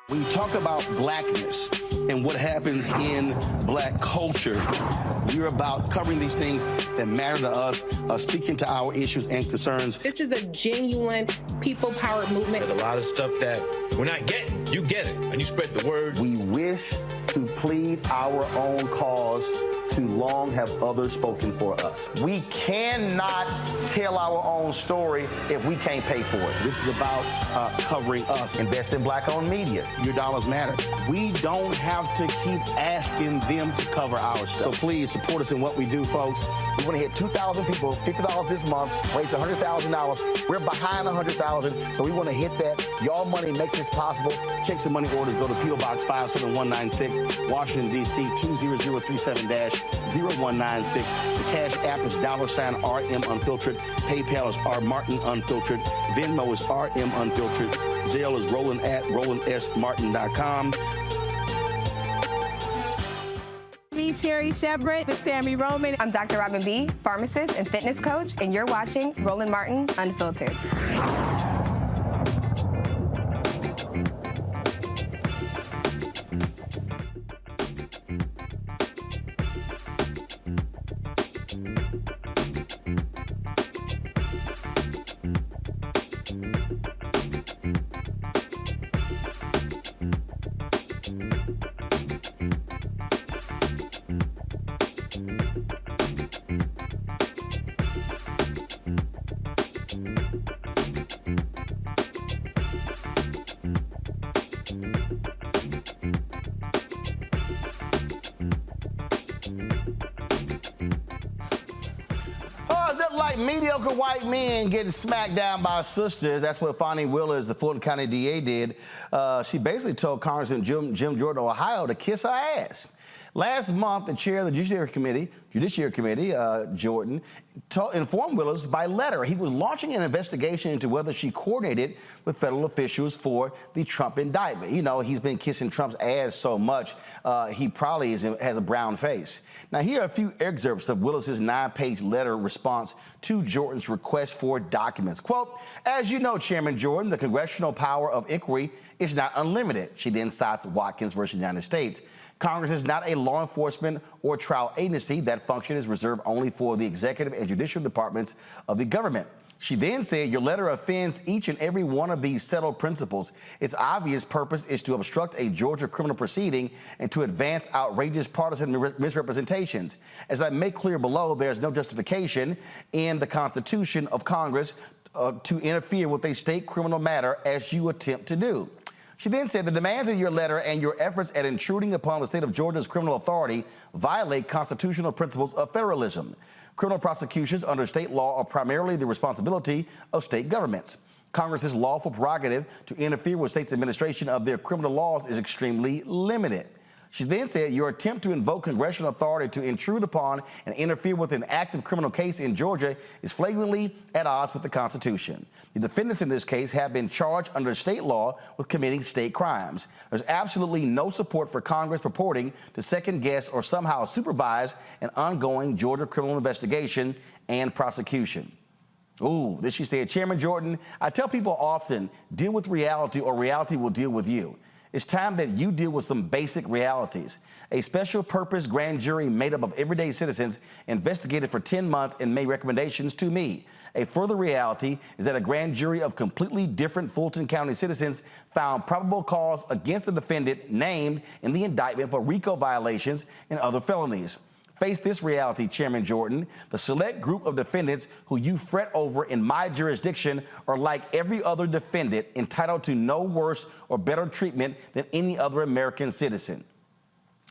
When you talk about blackness and what happens in Black culture, we're about covering these things that matter to us, speaking to our issues and concerns. This is a genuine people-powered movement. There's a lot of stuff that we're not getting. You get it, and you spread the word. We wish to plead our own cause. Too long have others spoken for us. We cannot tell our own story if we can't pay for it. This is about covering us. Invest in Black-owned media. Your dollars matter. We don't have to keep asking them to cover our stuff. So please support us in what we do, folks. We want to hit 2,000 people, $50 this month, raise $100,000. We're behind 100,000, so we want to hit that. Y'all money makes this possible. Check some money orders. Go to P.O. Box 57196, Washington, D.C. 20037-0196. The Cash App is $RM Unfiltered. PayPal is R Martin Unfiltered. Venmo is RM Unfiltered. Zelle is Roland at RolandSMartin.com. Me, Sherry Shepard, with Sammy Roman. I'm Dr. Robin B., pharmacist and fitness coach, and you're watching Roland Martin Unfiltered. mediocre white men getting smacked down by sisters. That's what Fani Willis, the Fulton County DA, did. She basically told Congressman Jim Jordan of Ohio to kiss her ass. Last month, the chair of the Judiciary Committee, Jordan, informed Willis by letter he was launching an investigation into whether she coordinated with federal officials for the Trump indictment. You know, he's been kissing Trump's ass so much, he probably has a brown face. Now, here are a few excerpts of Willis's 9-page letter response to Jordan's request for documents. Quote, as you know, Chairman Jordan, the congressional power of inquiry is not unlimited. She then cites Watkins versus United States. Congress is not a law enforcement or trial agency. That function is reserved only for the executive and judicial departments of the government. She then said, your letter offends each and every one of these settled principles. Its obvious purpose is to obstruct a Georgia criminal proceeding and to advance outrageous partisan misrepresentations. As I make clear below, there is no justification in the Constitution of Congress to interfere with a state criminal matter as you attempt to do. She then said the demands in your letter and your efforts at intruding upon the state of Georgia's criminal authority violate constitutional principles of federalism. Criminal prosecutions under state law are primarily the responsibility of state governments. Congress's lawful prerogative to interfere with states' administration of their criminal laws is extremely limited. She then said your attempt to invoke congressional authority to intrude upon and interfere with an active criminal case in Georgia is flagrantly at odds with the Constitution. The defendants in this case have been charged under state law with committing state crimes. There's absolutely no support for Congress purporting to second guess or somehow supervise an ongoing Georgia criminal investigation and prosecution. Ooh, this she said, Chairman Jordan, I tell people often, deal with reality or reality will deal with you. It's time that you deal with some basic realities. A special purpose grand jury made up of everyday citizens investigated for 10 months and made recommendations to me. A further reality is that a grand jury of completely different Fulton County citizens found probable cause against the defendant named in the indictment for RICO violations and other felonies. Face this reality, Chairman Jordan. The select group of defendants who you fret over in my jurisdiction are like every other defendant, entitled to no worse or better treatment than any other American citizen.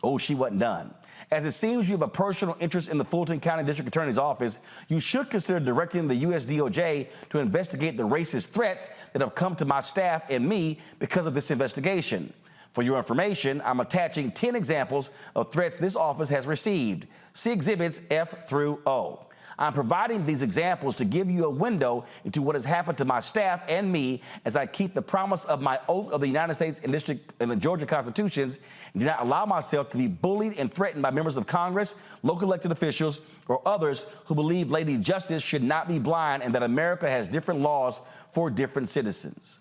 Oh, she wasn't done. As it seems you have a personal interest in the Fulton County District Attorney's Office, you should consider directing the U.S. DOJ to investigate the racist threats that have come to my staff and me because of this investigation. For your information, I'm attaching 10 examples of threats this office has received. See Exhibits F through O. I'm providing these examples to give you a window into what has happened to my staff and me as I keep the promise of my oath of the United States and the Georgia constitutions and do not allow myself to be bullied and threatened by members of Congress, local elected officials, or others who believe Lady Justice should not be blind and that America has different laws for different citizens.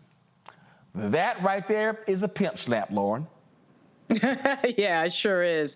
That right there is a pimp slap, Lauren. Yeah, it sure is.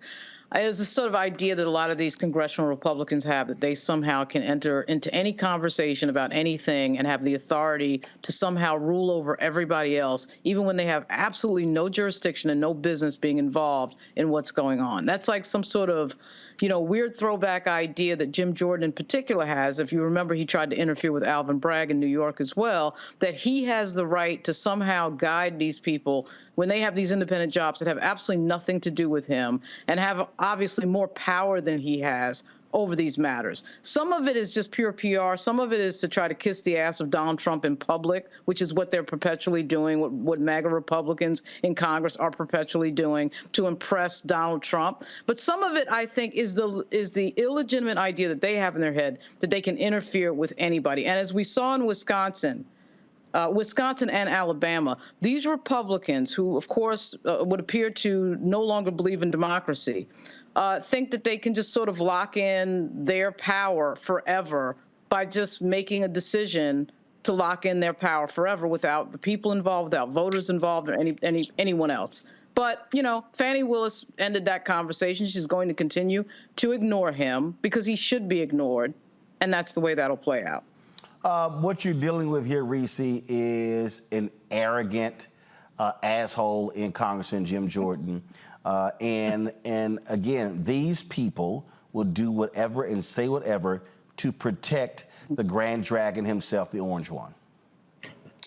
It's the sort of idea that a lot of these congressional Republicans have, that they somehow can enter into any conversation about anything and have the authority to somehow rule over everybody else, even when they have absolutely no jurisdiction and no business being involved in what's going on. That's like some sort of, weird throwback idea that Jim Jordan in particular has. If you remember, he tried to interfere with Alvin Bragg in New York as well, that he has the right to somehow guide these people when they have these independent jobs that have absolutely nothing to do with him and have obviously more power than he has over these matters. Some of it is just pure PR. Some of it is to try to kiss the ass of Donald Trump in public, which is what they're perpetually doing, what MAGA Republicans in Congress are perpetually doing to impress Donald Trump. But some of it, I think, is the illegitimate idea that they have in their head that they can interfere with anybody. And as we saw in Wisconsin and Alabama, these Republicans who, of course, would appear to no longer believe in democracy, think that they can just sort of lock in their power forever by just making a decision to lock in their power forever without the people involved, without voters involved, or anyone else. But, Fani Willis ended that conversation. She's going to continue to ignore him because he should be ignored, and that's the way that'll play out. What you're dealing with here, Reese, is an arrogant asshole in Congressman Jim Jordan. And again, these people will do whatever and say whatever to protect the grand dragon himself, the orange one.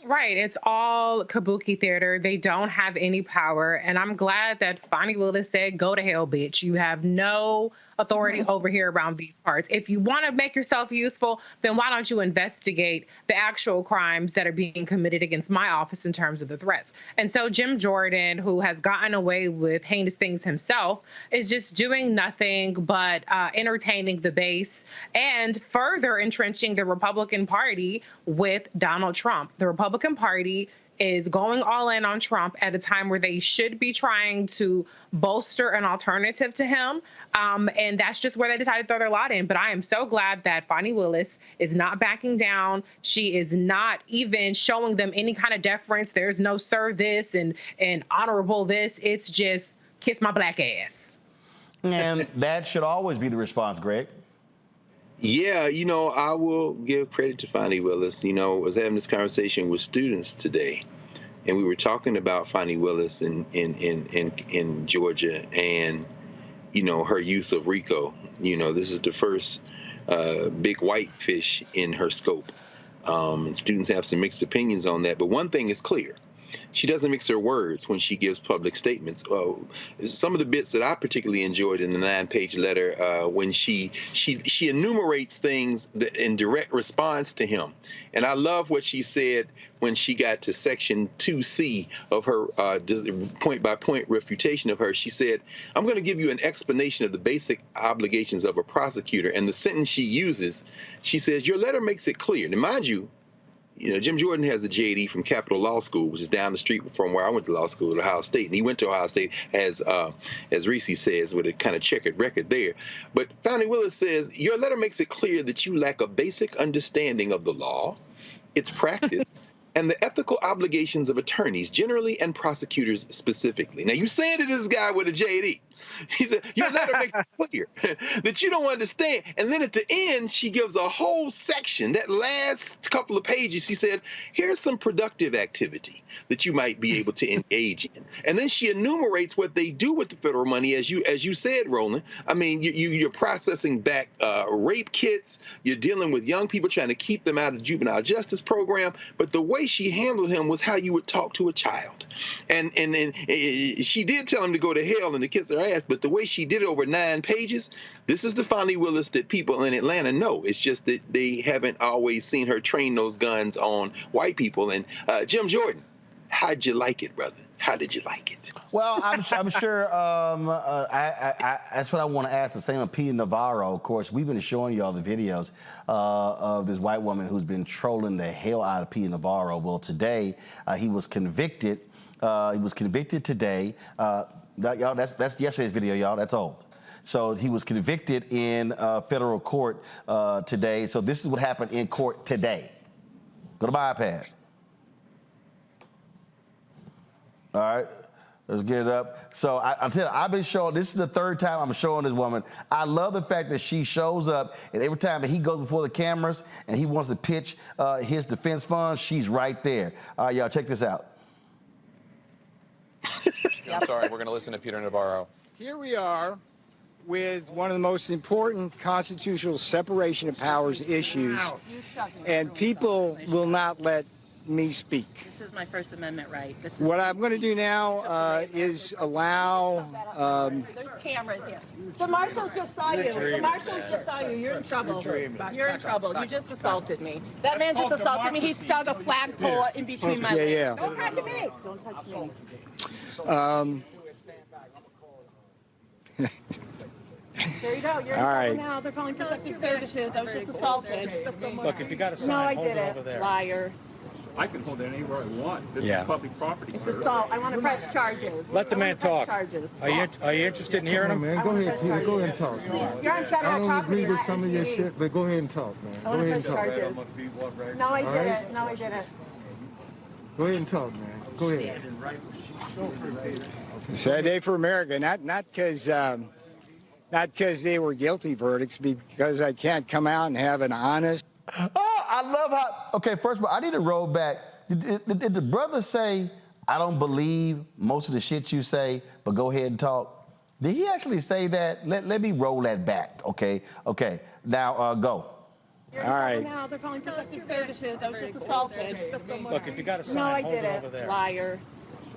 Right. It's all kabuki theater. They don't have any power. And I'm glad that Fani Willis said, go to hell, bitch. You have no authority over here around these parts. If you want to make yourself useful, then why don't you investigate the actual crimes that are being committed against my office in terms of the threats? And so Jim Jordan, who has gotten away with heinous things himself, is just doing nothing but entertaining the base and further entrenching the Republican Party with Donald Trump. The Republican Party is going all in on Trump at a time where they should be trying to bolster an alternative to him. And that's just where they decided to throw their lot in. But I am so glad that Fani Willis is not backing down. She is not even showing them any kind of deference. There's no sir this and honorable this. It's just kiss my black ass. And that should always be the response, Greg. Yeah, I will give credit to Fani Willis. I was having this conversation with students today, and we were talking about Fani Willis in Georgia and, her use of RICO. This is the first big white fish in her scope. And students have some mixed opinions on that. But one thing is clear. She doesn't mix her words when she gives public statements. Some of the bits that I particularly enjoyed in the 9-page letter when she enumerates things in direct response to him. And I love what she said when she got to section 2C of her point-by-point refutation of her. She said, I'm going to give you an explanation of the basic obligations of a prosecutor. And the sentence she uses, she says, your letter makes it clear. Now, mind you, Jim Jordan has a JD from Capital Law School, which is down the street from where I went to law school at Ohio State. And he went to Ohio State, as Reese says, with a kind of checkered record there. But Fani Willis says, your letter makes it clear that you lack a basic understanding of the law, its practice, and the ethical obligations of attorneys generally and prosecutors specifically. Now, you saying to this guy with a JD, he said, your letter makes it clear that you don't understand. And then at the end, she gives a whole section, that last couple of pages, she said, here's some productive activity that you might be able to engage in. And then she enumerates what they do with the federal money, as you said, Roland. I mean, you're processing back rape kits, you're dealing with young people, trying to keep them out of the juvenile justice program. But the way she handled him was how you would talk to a child. And she did tell him to go to hell and to kiss her ass, but the way she did it over 9 pages, this is the Fani Willis that people in Atlanta know. It's just that they haven't always seen her train those guns on white people. And Jim Jordan, how'd you like it, brother? How did you like it? Well, I'm sure that's what I want to ask. The same of P. Navarro. Of course, we've been showing you all the videos of this white woman who's been trolling the hell out of P. Navarro. Well, today he was convicted. He was convicted today. Y'all, that's yesterday's video, y'all. That's old. So he was convicted in federal court today. So this is what happened in court today. Go to my iPad. All right, let's get it up. So I'm telling you, I've been showing, this is the 3rd time I'm showing this woman. I love the fact that she shows up, and every time that he goes before the cameras and he wants to pitch his defense funds, she's right there. All right, y'all, check this out. I'm sorry, we're going to listen to Peter Navarro. Here we are with one of the most important constitutional separation of powers issues, and people will not let me speak. This is my First Amendment right. This is what I'm going to do now is allow... There's cameras here. The marshals just saw you. The marshals just saw you. You're in trouble. You're in trouble. You just assaulted me. That man just assaulted me. He stuck a flagpole in between my legs. Yeah. Don't touch me. Don't touch me. There you go. You're in trouble now. They're calling protective services. I was just assaulted. Look, if you got a sign, no, I hold it over didn't. there. Liar. I can hold it anywhere I want. This is public property. It's assault. I want to press charges. Let the man talk. Charges. Are you interested in hearing him? Man, go ahead, Peter. Go ahead and talk. You're on federal I don't property. agree with some of your shit, but go ahead and talk, man. Go ahead and talk. No, I didn't. No, I didn't. Go ahead and talk, man. Go ahead. Sad day for America. Not because they were guilty verdicts, because I can't come out and have an honest. Oh, I love how. Okay, first of all, I need to roll back. Did the brother say, I don't believe most of the shit you say, but go ahead and talk? Did he actually say that? Let me roll that back, okay? Okay, now go. All right. Now they're calling protective services. I was just assaulted. Look, if you got a sign, no, I hold it didn't. over there. Liar.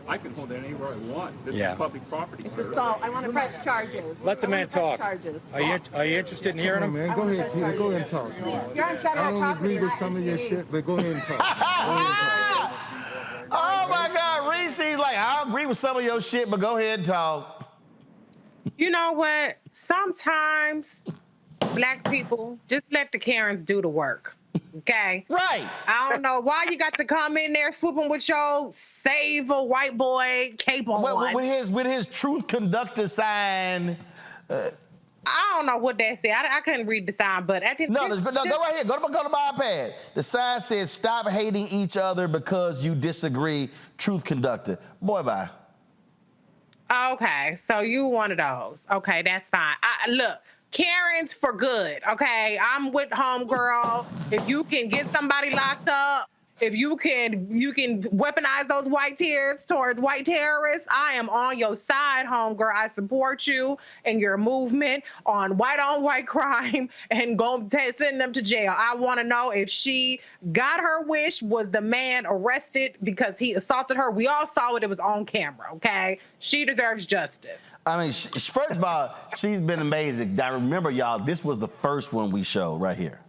I can hold it anywhere I want. This Yeah. is public property. It's sir. assault. I want to press charges. Let the I wanna man press talk. Charges. Are you interested in hearing him? Man, go ahead, Peter. Go ahead and talk. You're on federal I don't property. agree with some of your shit, but go ahead and talk. Go ahead and talk. Oh my God, Reese's like, I agree with some of your shit, but go ahead and talk. You know what? Sometimes Black people just let the Karens do the work. Okay. Right. I don't know why you got to come in there swooping with your save a white boy cape on. Well, with his truth conductor sign. I don't know what that said. I couldn't read the sign, but I didn't. No, go right here. Go to my iPad. The sign says, "Stop hating each other because you disagree." Truth conductor. Boy, bye. Okay, so you one of those. Okay, that's fine. Look, Karen's for good. Okay, I'm with homegirl. If you can get somebody locked up, if you can weaponize those white tears towards white terrorists, I am on your side, homegirl. I support you and your movement on white crime and go send them to jail. I want to know if she got her wish. Was the man arrested because he assaulted her? We all saw it. It was on camera, okay? She deserves justice. I mean, first of all, she's been amazing. Now, remember, y'all, this was the first one we showed right here.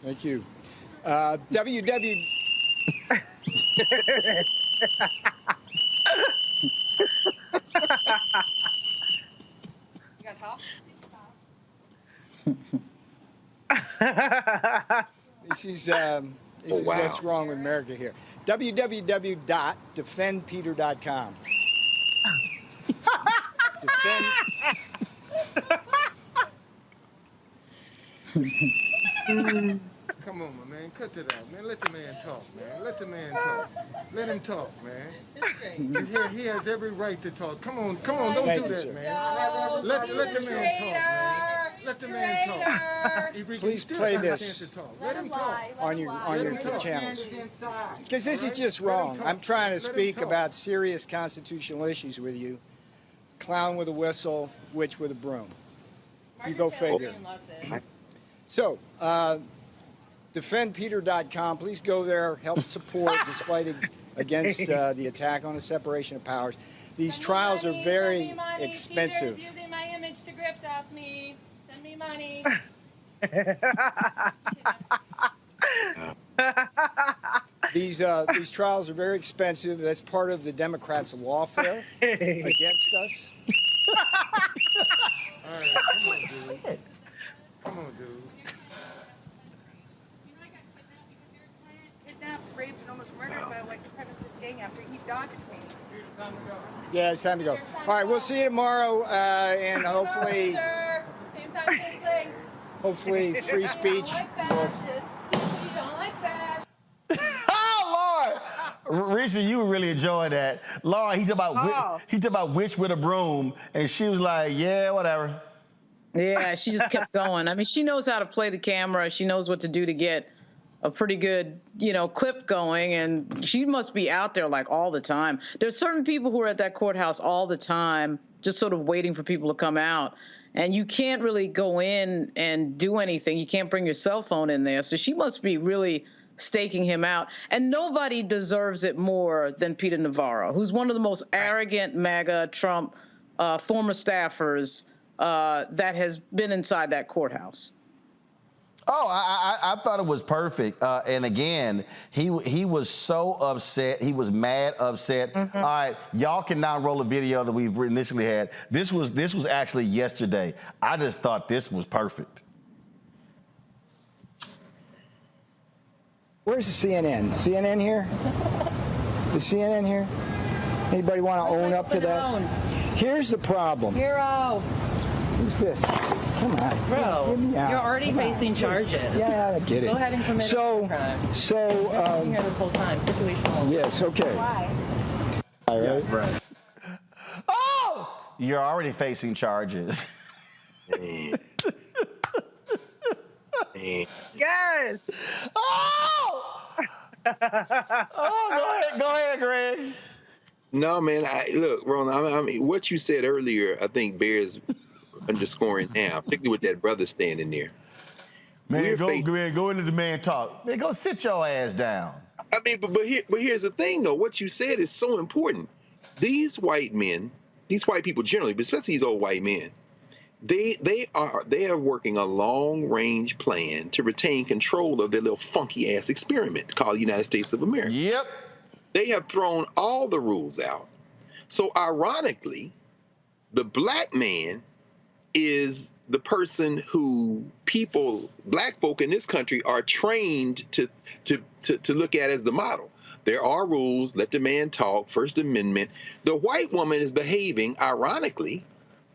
Thank you. WW. This is what's wrong with America here. www.defendpeter.com. Defend. Come on, my man. Cut it out, man. Let the man talk, man. Let the man talk. Let him talk, man. He has every right to talk. Come on. Don't do that, man. Let the man talk, man. Let the man talk. Please play this Let him talk. on your channels. Because this is just wrong. I'm trying to speak about serious constitutional issues with you. Clown with a whistle, witch with a broom. You go figure. So, defendpeter.com. Please go there. Help support this fight against the attack on the separation of powers. These trials are very expensive. Peter's using my image to grift off me. Send me money. These trials are very expensive. That's part of the Democrats' lawfare against us. All right, come on, dude. Come on, dude. Kidnapped, raped, and almost murdered by a white supremacist gang after he doxed me. Yeah, it's time to go. All right, we'll see you tomorrow, and hopefully, Same time, same place. hopefully, free speech. will- Oh, Lord! Reese, you were really enjoying that. Laura, he talked about witch with a broom, and she was like, yeah, whatever. Yeah, she just kept going. I mean, she knows how to play the camera. She knows what to do to get a pretty good, clip going, and she must be out there like all the time. There's certain people who are at that courthouse all the time, just sort of waiting for people to come out. And you can't really go in and do anything. You can't bring your cell phone in there. So she must be really staking him out. And nobody deserves it more than Peter Navarro, who's one of the most arrogant MAGA Trump former staffers that has been inside that courthouse. Oh, I thought it was perfect. And again, he was so upset. He was mad upset. Mm-hmm. All right, y'all can now roll a video that we've initially had. This was actually yesterday. I just thought this was perfect. Where's the CNN? CNN here? Is CNN here? Anybody want to own up to that? Here's the problem. Hero. Who's this? Come on. Bro, Get me out. you're already facing charges. Yeah, I get it. Go ahead and commit a crime. You've been here this whole time. Situational. Yes, okay. Why? All right. Right. Oh! You're already facing charges. Yes. Oh! Go ahead, Greg. No, man. Look, Ron. I mean, what you said earlier, I think bears underscoring now, particularly with that brother standing there. Man, go into the man talk. Man, go sit your ass down. I mean, but here's the thing, though. What you said is so important. These white men, these white people generally, but especially these old white men, they are working a long-range plan to retain control of their little funky-ass experiment called United States of America. Yep. They have thrown all the rules out. So ironically, the black man is the person who black folk in this country are trained to look at as the model. There are rules, let the man talk, First Amendment. The white woman is behaving, ironically,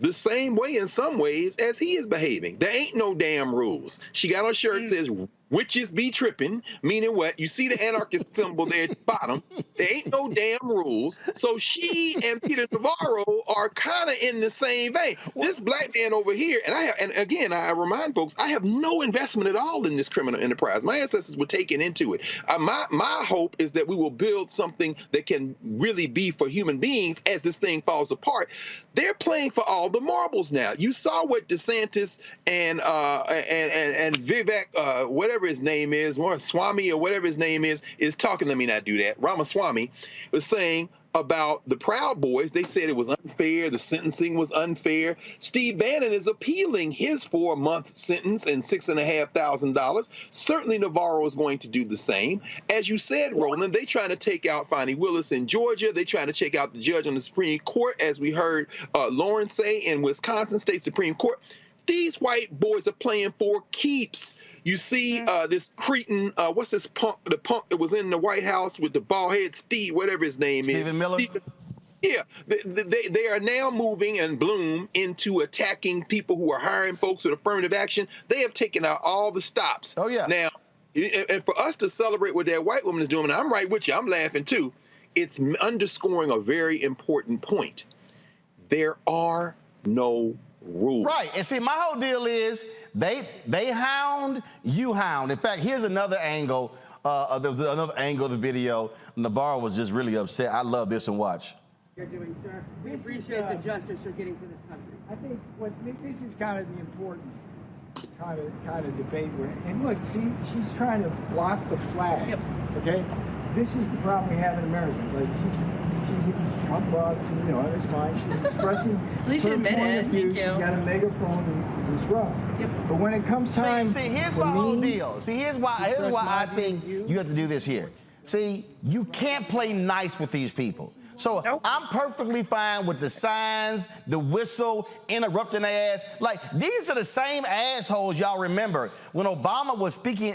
the same way in some ways as he is behaving. There ain't no damn rules. She got on a shirt that says, witches be tripping, meaning what? You see the anarchist symbol there at the bottom. There ain't no damn rules. So she and Peter Navarro are kind of in the same vein. This black man over here, and again, I remind folks, I have no investment at all in this criminal enterprise. My ancestors were taken into it. My hope is that we will build something that can really be for human beings as this thing falls apart. They're playing for all the marbles now. You saw what DeSantis and Vivek, whatever his name is, or Swami or whatever his name is talking. Let me not do that. Ramaswamy was saying about the Proud Boys. They said it was unfair. The sentencing was unfair. Steve Bannon is appealing his 4-month sentence and $6,500. Certainly Navarro is going to do the same. As you said, Roland, they trying to take out Fani Willis in Georgia. They trying to take out the judge on the Supreme Court, as we heard Lauren say in Wisconsin State Supreme Court. These white boys are playing for keeps. You see this cretin, what's this punk, the punk that was in the White House with the bald head, Steve, whatever his name is. Stephen Miller? Yeah, they are now moving and Bloom into attacking people who are hiring folks with affirmative action. They have taken out all the stops. Oh, yeah. Now, and for us to celebrate what that white woman is doing, and I'm right with you, I'm laughing too, it's underscoring a very important point. There are no rules. Right. And see, my whole deal is they hound, you hound. In fact, here's another angle. There was another angle of the video. Navarro was just really upset. I love this one. Watch. You're doing, sir. We appreciate the justice you're getting for this country. I think this is kind of the important kind of debate. And look, see, she's trying to block the flag. Yep. Okay. This is the problem we have in America. Like she's come across, you know, it's fine. She's expressing her point of view. She's got a megaphone to disrupt. Yep. But when it comes time, see, here's my whole deal. See, here's why I think you have to do this here. See, you can't play nice with these people. So I'm perfectly fine with the signs, the whistle, interrupting their ass. Like, these are the same assholes y'all remember when Obama was speaking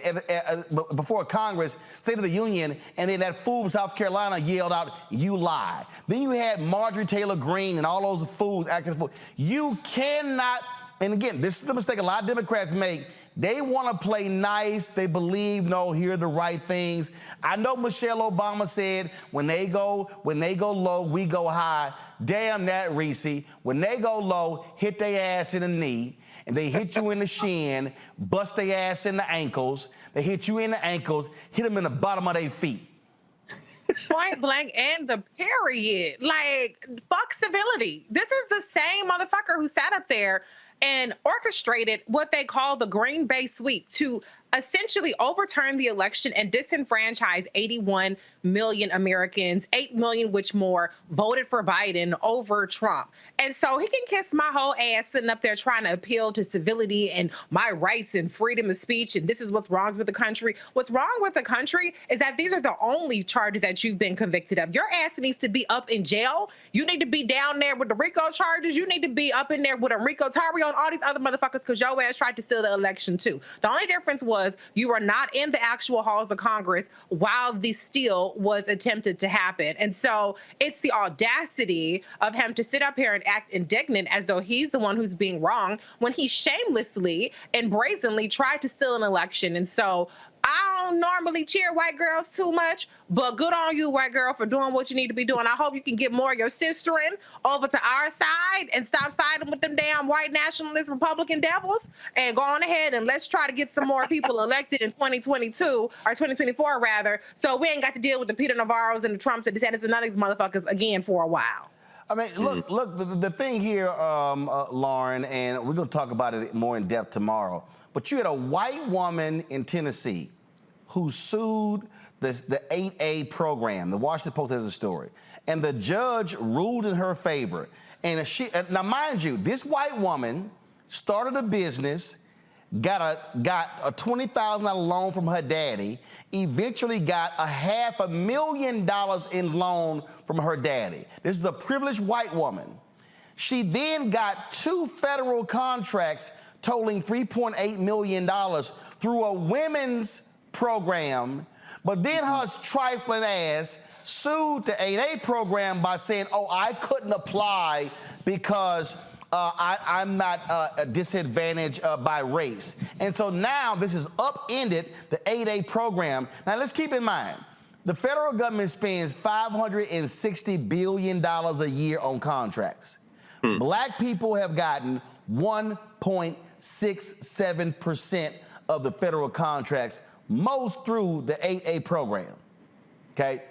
before Congress, State of the Union, and then that fool from South Carolina yelled out, "You lie." Then you had Marjorie Taylor Greene and all those fools acting a fool. You cannot, and again, this is the mistake a lot of Democrats make. They want to play nice. They believe, no, here are the right things. I know Michelle Obama said, when they go low, we go high. Damn that, Reese. When they go low, hit their ass in the knee, and they hit you in the shin, bust their ass in the ankles. They hit you in the ankles, hit them in the bottom of their feet. Point blank and the period. Like, fuck civility. This is the same motherfucker who sat up there and orchestrated what they call the Green Bay sweep to essentially overturn the election and disenfranchise 81 million Americans, 8 million which more voted for Biden over Trump. And so he can kiss my whole ass sitting up there trying to appeal to civility and my rights and freedom of speech. And this is what's wrong with the country. What's wrong with the country is that these are the only charges that you've been convicted of. Your ass needs to be up in jail. You need to be down there with the RICO charges. You need to be up in there with Enrico Tarrio and all these other motherfuckers because your ass tried to steal the election too. The only difference was you were not in the actual halls of Congress while the steal was attempted to happen. And so it's the audacity of him to sit up here and act indignant as though he's the one who's being wronged when he shamelessly and brazenly tried to steal an election. And so I don't normally cheer white girls too much, but good on you, white girl, for doing what you need to be doing. I hope you can get more of your sisterin over to our side and stop siding with them damn white nationalist Republican devils and go on ahead and let's try to get some more people elected in 2022 or 2024 rather, so we ain't got to deal with the Peter Navarros and the Trumps and DeSantis and none of these motherfuckers again for a while. I mean, look, the thing here, Lauren, and we're going to talk about it more in depth tomorrow, but you had a white woman in Tennessee who sued the 8A program. The Washington Post has a story. And the judge ruled in her favor. And now, mind you, this white woman started a business, got a $20,000 loan from her daddy, eventually got $500,000 in loan from her daddy. This is a privileged white woman. She then got 2 federal contracts totaling $3.8 million through a women's program, but then her trifling ass sued the 8A program by saying, oh, I couldn't apply because I'm not disadvantaged by race. And so now this has upended the 8A program. Now let's keep in mind, the federal government spends $560 billion a year on contracts. Black people have gotten 1.67% of the federal contracts, most through the 8A program, okay?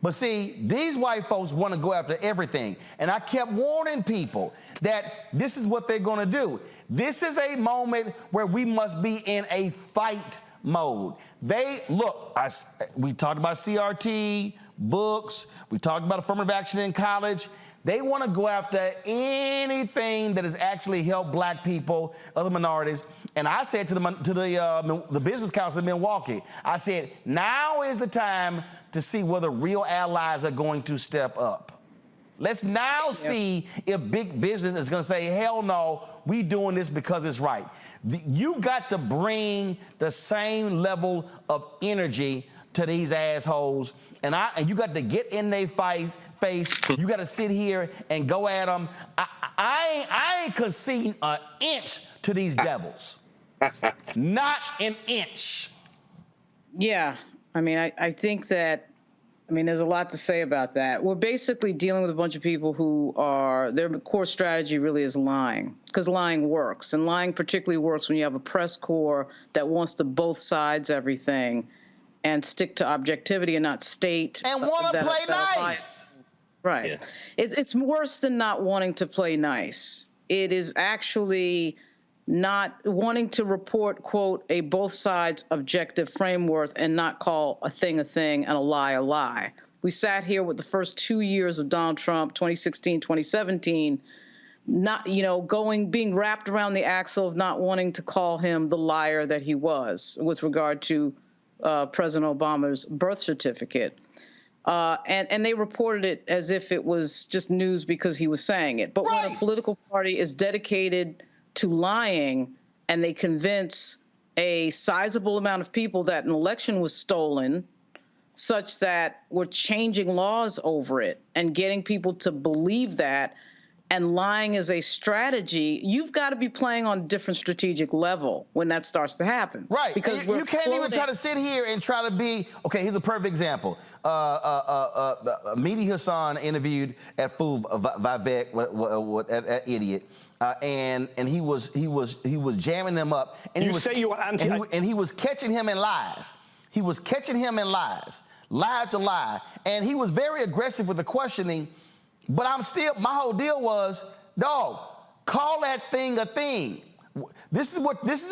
But see, these white folks want to go after everything. And I kept warning people that this is what they're going to do. This is a moment where we must be in a fight mode. We talked about CRT, books, we talked about affirmative action in college. They want to go after anything that has actually helped black people, other minorities. And I said to the Business Council in Milwaukee, I said, now is the time to see whether real allies are going to step up. Let's now see if big business is going to say, hell no, we doing this because it's right. You got to bring the same level of energy to these assholes, and you got to get in their face. You got to sit here and go at them. I ain't conceding an inch to these devils. Not an inch. Yeah, I mean, I think that, there's a lot to say about that. We're basically dealing with a bunch of people who their core strategy really is lying, because lying works. And lying particularly works when you have a press corps that wants to both sides everything and stick to objectivity and not state. And want to play nice. Right. Yeah. It's worse than not wanting to play nice. It is actually not wanting to report, quote, a both sides objective framework and not call a thing and a lie a lie. We sat here with the first 2 years of Donald Trump, 2016, 2017, being wrapped around the axle of not wanting to call him the liar that he was with regard to President Obama's birth certificate. And they reported it as if it was just news because he was saying it. But when a political party is dedicated to lying and they convince a sizable amount of people that an election was stolen, such that we're changing laws over it and getting people to believe that, and lying is a strategy, you've got to be playing on a different strategic level when that starts to happen. Right. Because you can't even try to sit here and try to be, okay, here's a perfect example. Mehdi Hassan interviewed at Food Vivek, that idiot, and he was jamming them up. And he was catching him in lies. He was catching him in lies, lie after lie. And he was very aggressive with the questioning. But my whole deal was, dog, call that thing a thing. This is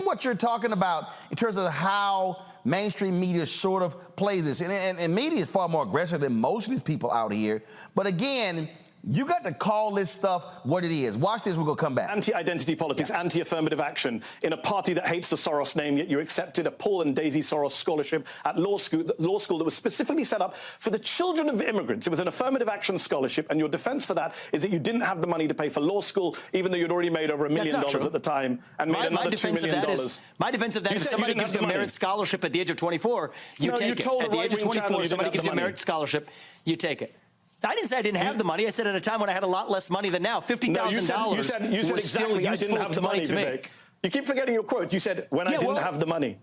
what you're talking about in terms of how mainstream media sort of plays this. And media is far more aggressive than most of these people out here. But again, you got to call this stuff what it is. Watch this, we're going to come back. Anti-identity politics, anti-affirmative action in a party that hates the Soros name, yet you accepted a Paul and Daisy Soros scholarship at law school that was specifically set up for the children of immigrants. It was an affirmative action scholarship, and your defense for that is that you didn't have the money to pay for law school, even though you'd already made over $1 million at the time and made another $2 million. My defense of that is somebody gives you a merit scholarship at the age of 24, you take it. At the age of 24, somebody gives you a merit scholarship, you take it. I didn't say I didn't have the money. I said at a time when I had a lot less money than now, $50,000 was still useful money to me. You keep forgetting your quote. You said, when I didn't have the money.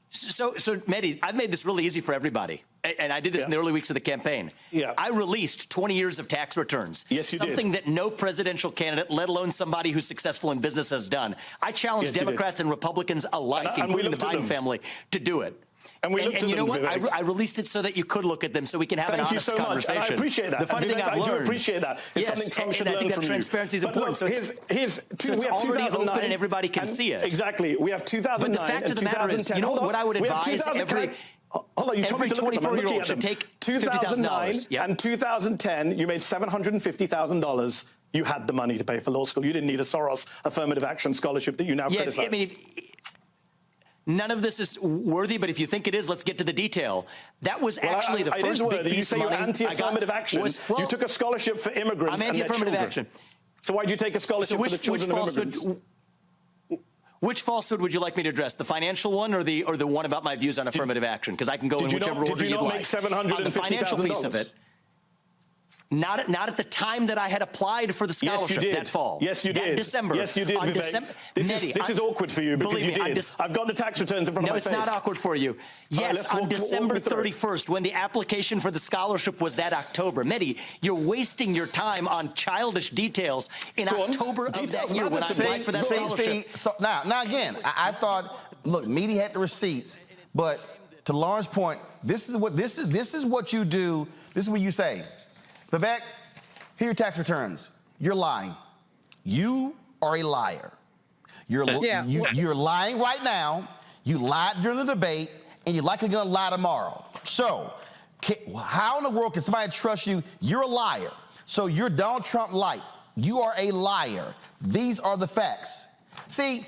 So Mehdi, I've made this really easy for everybody. And I did this in the early weeks of the campaign. I released 20 years of tax returns. Yes, you did. Something that no presidential candidate, let alone somebody who's successful in business, has done. I challenged Democrats and Republicans alike, including the Biden family, to do it. And we looked at you know them, what? Vivek. I released it so that you could look at them, so we can have an Thank you honest so much. conversation. And I appreciate that. The funny And thing Vivek, I've learned. I do appreciate that. It's something Trump should and I learn think from that you. transparency is But important. look, so here's it's already open and everybody can see it. Exactly. We have 2009 But the fact of the matter is, 2010. you know what I would advise every... Hold on, you told me to look at them. I'm looking 24-year-old at should them. take 2009 $50,000. and 2010, you made $750,000. You had the money to pay for law school. You didn't need a Soros affirmative action scholarship that you now criticize. I mean, none of this is worthy, but if you think it is, let's get to the detail. That was actually the first big piece You say you're anti-affirmative action. Well, you took a scholarship for immigrants. I'm anti-affirmative action. So why did you take a scholarship for the children of immigrants? Which falsehood would you like me to address? The financial one or the one about my views on affirmative action? Because I can go in whichever order you'd like. Did you not make $750,000? On the financial piece of it. Not at the time that I had applied for the scholarship that fall. Yes, you did. That December. Yes, you did, Vivek. This is awkward for you because you did. I've got the tax returns in front of my face. No, it's not awkward for you. Yes, on December 31st, when the application for the scholarship was that October. Mehdi, you're wasting your time on childish details in October of that year when I applied for that scholarship. So now again, I thought, look, media had the receipts, but to Lauren's point, this is what you do. This is what you say. Vivek, here are your tax returns. You're lying. You are a liar. You're lying right now. You lied during the debate, and you're likely going to lie tomorrow. So how in the world can somebody trust you? You're a liar. So you're Donald Trump light. You are a liar. These are the facts. See,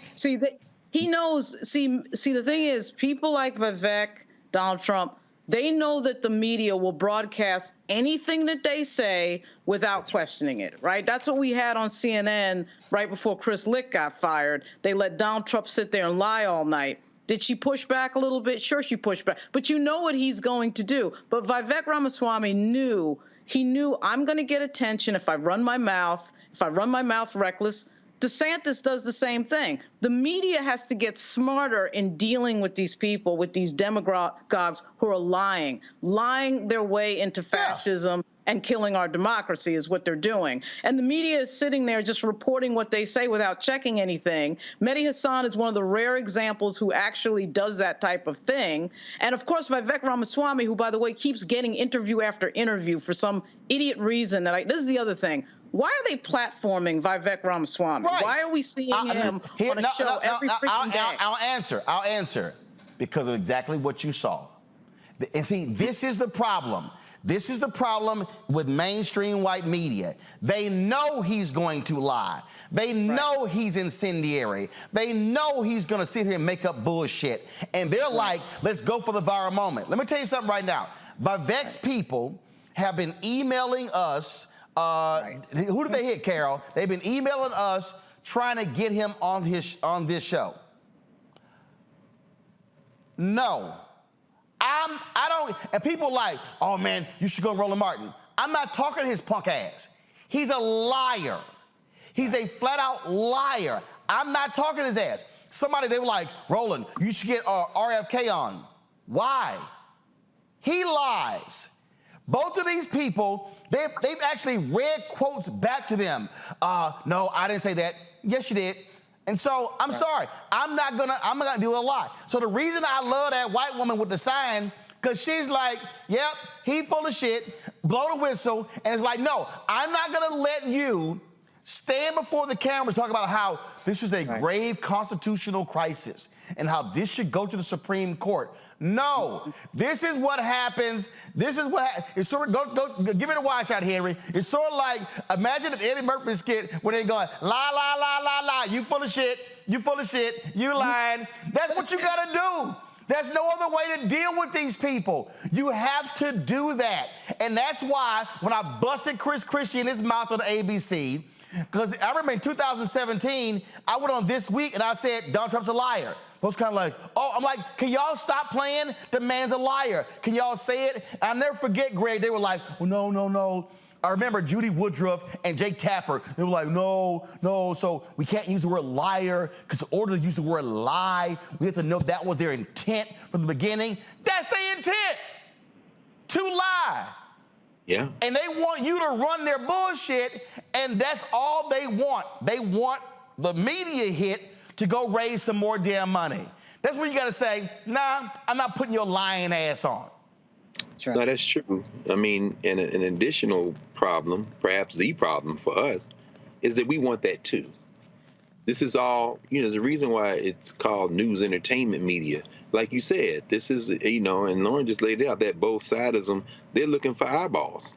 he knows. See, the thing is, people like Vivek, Donald Trump, they know that the media will broadcast anything that they say without questioning it, right? That's what we had on CNN right before Chris Lick got fired. They let Donald Trump sit there and lie all night. Did she push back a little bit? Sure, she pushed back. But you know what he's going to do. But Vivek Ramaswamy knew I'm going to get attention if I run my mouth, reckless. DeSantis does the same thing. The media has to get smarter in dealing with these people, with these demagogues who are lying their way into fascism and killing our democracy is what they're doing. And the media is sitting there just reporting what they say without checking anything. Mehdi Hasan is one of the rare examples who actually does that type of thing. And of course, Vivek Ramaswamy, who, by the way, keeps getting interview after interview for some idiot reason this is the other thing. Why are they platforming Vivek Ramaswamy? Right. Why are we seeing him on a show every freaking day? I'll answer because of exactly what you saw. And see, this is the problem. This is the problem with mainstream white media. They know he's going to lie. They know he's incendiary. They know he's going to sit here and make up bullshit. And they're like, let's go for the viral moment. Let me tell you something right now. Vivek's people have been emailing us. Who did they hit, Carol? They've been emailing us trying to get him on this show. No. I don't, and people like, oh man, you should go Roland Martin. I'm not talking to his punk ass. He's a liar. He's a flat out liar. I'm not talking to his ass. They were like, Roland, you should get RFK on. Why? He lies. Both of these people, they've actually read quotes back to them. No, I didn't say that. Yes, you did. And so I'm sorry. I'm not gonna do a lot. So the reason I love that white woman with the sign, because she's like, yep, he full of shit, blow the whistle, and it's like, no, I'm not gonna let you stand before the camera talk about how this is a grave constitutional crisis and how this should go to the Supreme Court. No, this is what happens. This is what it's sort of go give it a watch out, Henry. It's sort of like imagine the Eddie Murphy skit when they're going la la la la la. You full of shit. You full of shit. You lying. That's what you gotta do. There's no other way to deal with these people. You have to do that, and that's why when I busted Chris Christie in his mouth on the ABC. Because I remember in 2017, I went on This Week and I said, Donald Trump's a liar. Folks kind of like, oh, I'm like, can y'all stop playing? The man's a liar. Can y'all say it? And I'll never forget, Greg, they were like, well, no. I remember Judy Woodruff and Jake Tapper. They were like, no, so we can't use the word liar because in order to use the word lie, we have to know that was their intent from the beginning. That's their intent, to lie. Yeah. And they want you to run their bullshit, and that's all they want. They want the media hit to go raise some more damn money. That's where you got to say, nah, I'm not putting your lying ass on. Right. No, that's true. I mean, and an additional problem, perhaps the problem for us, is that we want that too. This is all, there's a reason why it's called news entertainment media. Like you said, this is, and Lauren just laid it out, that both sidism, they're looking for eyeballs.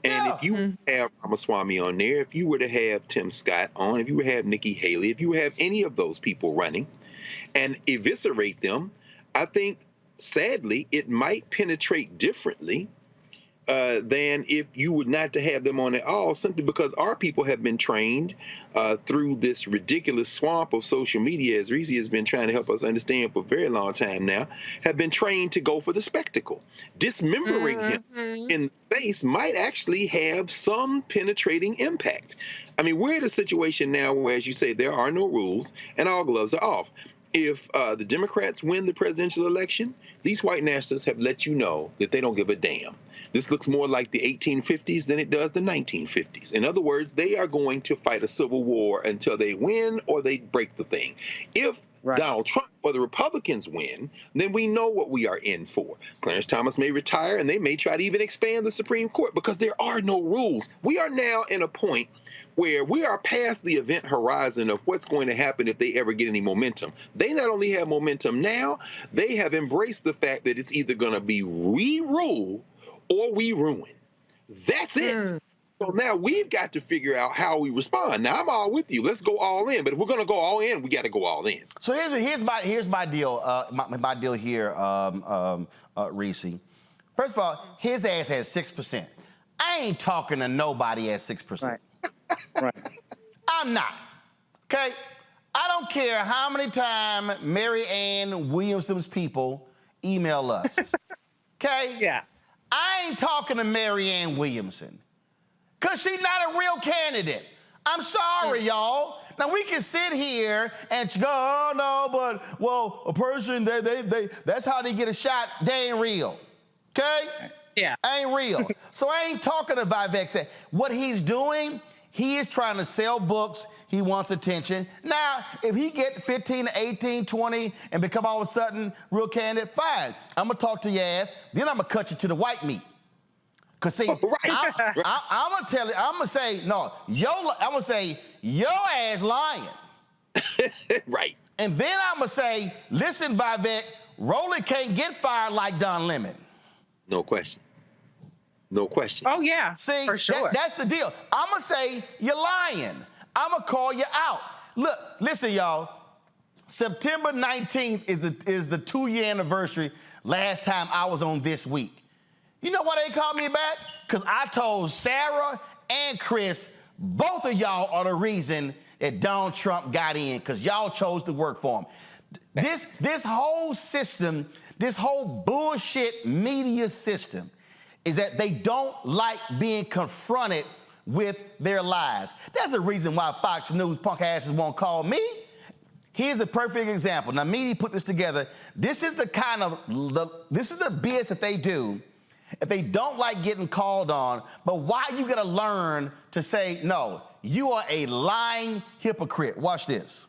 And if you have Ramaswamy on there, if you were to have Tim Scott on, if you were to have Nikki Haley, if you were to have any of those people running and eviscerate them, I think, sadly, it might penetrate differently than if you were not to have them on at all, simply because our people have been trained through this ridiculous swamp of social media, as Reese has been trying to help us understand for a very long time now, have been trained to go for the spectacle. Dismembering him in space might actually have some penetrating impact. I mean, we're in a situation now where, as you say, there are no rules and all gloves are off. If the Democrats win the presidential election, these white nationalists have let you know that they don't give a damn. This looks more like the 1850s than it does the 1950s. In other words, they are going to fight a civil war until they win or they break the thing. If Donald Trump or the Republicans win, then we know what we are in for. Clarence Thomas may retire, and they may try to even expand the Supreme Court because there are no rules. We are now in a point where we are past the event horizon of what's going to happen if they ever get any momentum. They not only have momentum now, they have embraced the fact that it's either going to be re-rule or we ruin. That's it. So now we've got to figure out how we respond. Now, I'm all with you. Let's go all in. But if we're going to go all in, we got to go all in. So here's my deal. My deal here, Reese. First of all, his ass has 6%. I ain't talking to nobody at 6%. Right. I'm not. Okay? I don't care how many times Mary Ann Williamson's people email us. Okay? Yeah. I ain't talking to Mary Ann Williamson because she's not a real candidate. I'm sorry, y'all. Now, we can sit here and go, oh, no, but, well, a person, that's how they get a shot. They ain't real. Okay? Yeah. Ain't real. So I ain't talking to Vivek. What he's doing, he is trying to sell books. He wants attention. Now, if he get 15 to 18, 20, and become all of a sudden real candidate, fine. I'm going to talk to your ass. Then I'm going to cut you to the white meat. Because, see, I'm going to tell you, I'm going to say, no, I'm going to say, your ass lying. Right. And then I'm going to say, listen, Vivek, Rowley can't get fired like Don Lemon. No question. No question. Oh, yeah, see, for sure. That's the deal. I'm going to say, you're lying. I'm going to call you out. Look, listen, y'all. September 19th is the 2-year anniversary last time I was on This Week. You know why they called me back? Because I told Sarah and Chris, both of y'all are the reason that Donald Trump got in, because y'all chose to work for him. This whole system, this whole bullshit media system, is that they don't like being confronted with their lies. That's the reason why Fox News punk asses won't call me. Here's a perfect example. Now, media put this together. This is the kind of, this is the BS that they do if they don't like getting called on, but why you gotta learn to say, no, you are a lying hypocrite. Watch this.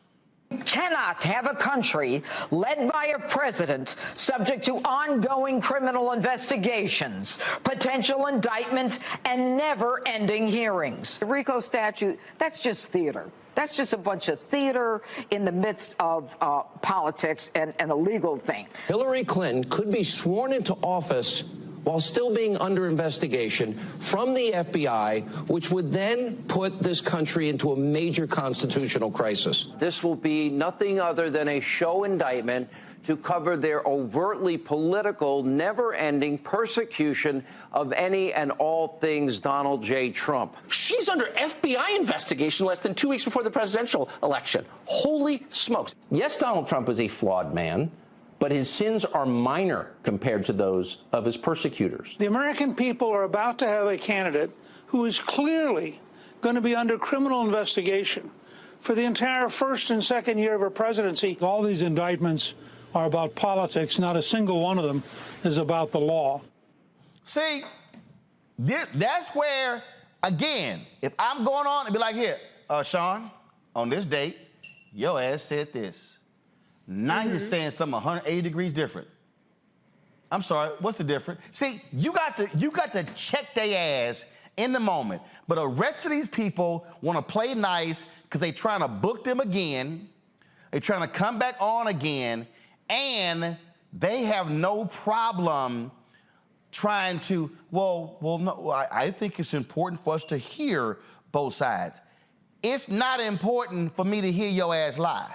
Cannot have a country led by a president subject to ongoing criminal investigations, potential indictments, and never-ending hearings. The RICO statute, that's just theater. That's just a bunch of theater in the midst of politics and a legal thing. Hillary Clinton could be sworn into office while still being under investigation from the FBI, which would then put this country into a major constitutional crisis. This will be nothing other than a show indictment to cover their overtly political, never-ending persecution of any and all things Donald J. Trump. She's under FBI investigation less than 2 weeks before the presidential election. Holy smokes. Yes, Donald Trump is a flawed man, but his sins are minor compared to those of his persecutors. The American people are about to have a candidate who is clearly going to be under criminal investigation for the entire first and second year of her presidency. All these indictments are about politics. Not a single one of them is about the law. See, that's where, again, if I'm going on and be like, here, Sean, on this date, your ass said this. Now you're saying something 180 degrees different. I'm sorry, what's the difference? See, you got to check their ass in the moment. But the rest of these people want to play nice because they trying to book them again. They're trying to come back on again. And they have no problem trying to, well, no, I think it's important for us to hear both sides. It's not important for me to hear your ass lie.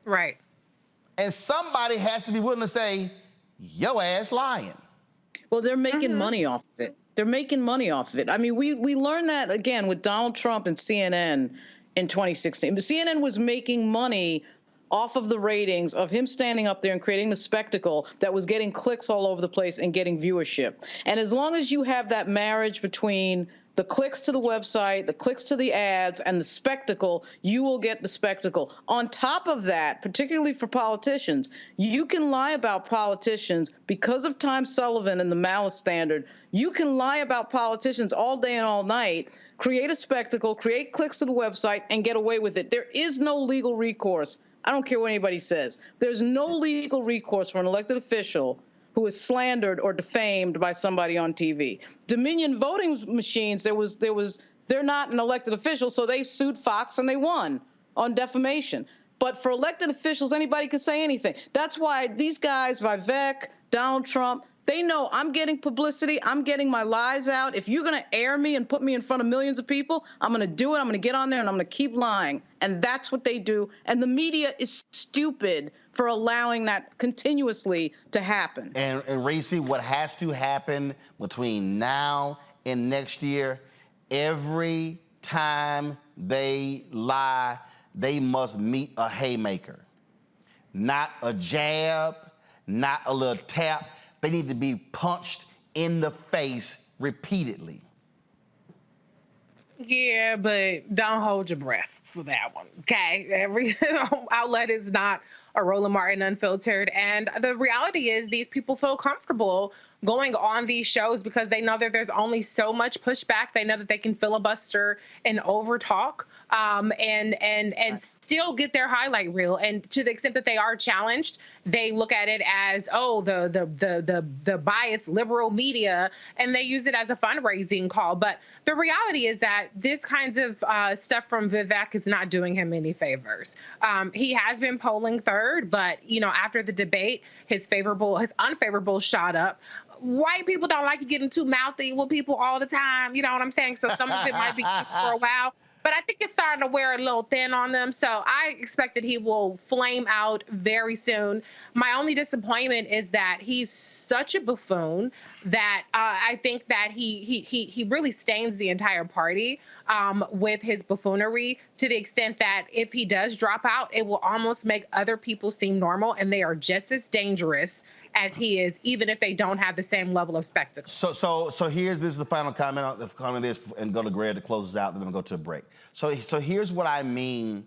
Right. And somebody has to be willing to say, your ass lying. Well, they're making money off of it. They're making money off of it. I mean, we learned that, again, with Donald Trump and CNN in 2016. But CNN was making money off of the ratings of him standing up there and creating the spectacle that was getting clicks all over the place and getting viewership. And as long as you have that marriage between the clicks to the website, the clicks to the ads, and the spectacle, you will get the spectacle. On top of that, particularly for politicians, you can lie about politicians because of Tom Sullivan and the malice standard. You can lie about politicians all day and all night, create a spectacle, create clicks to the website, and get away with it. There is no legal recourse. I don't care what anybody says. There's no legal recourse for an elected official who is slandered or defamed by somebody on TV. Dominion voting machines, they're not an elected official, so they sued Fox and they won on defamation. But for elected officials, anybody can say anything. That's why these guys, Vivek, Donald Trump, they know I'm getting publicity. I'm getting my lies out. If you're going to air me and put me in front of millions of people, I'm going to do it. I'm going to get on there and I'm going to keep lying. And that's what they do. And the media is stupid for allowing that continuously to happen. And Racy, what has to happen between now and next year, every time they lie, they must meet a haymaker. Not a jab, not a little tap. They need to be punched in the face repeatedly. Yeah, but don't hold your breath for that one, okay? Every outlet is not a Roland Martin Unfiltered. And the reality is these people feel comfortable going on these shows because they know that there's only so much pushback. They know that they can filibuster and overtalk and still get their highlight reel. And to the extent that they are challenged, they look at it as, oh, the biased liberal media, and they use it as a fundraising call. But the reality is that this kinds of stuff from Vivek is not doing him any favors. He has been polling third, but after the debate, his unfavorable shot up. White people don't like you getting too mouthy with people all the time. You know what I'm saying? So some of it might be cute for a while. But I think it's starting to wear a little thin on them. So I expect that he will flame out very soon. My only disappointment is that he's such a buffoon that I think that he really stains the entire party with his buffoonery, to the extent that if he does drop out, it will almost make other people seem normal, and they are just as dangerous as he is, even if they don't have the same level of spectacle. So this is the final comment on this, and go to Greg to close us out, then we'll go to a break. So here's what I mean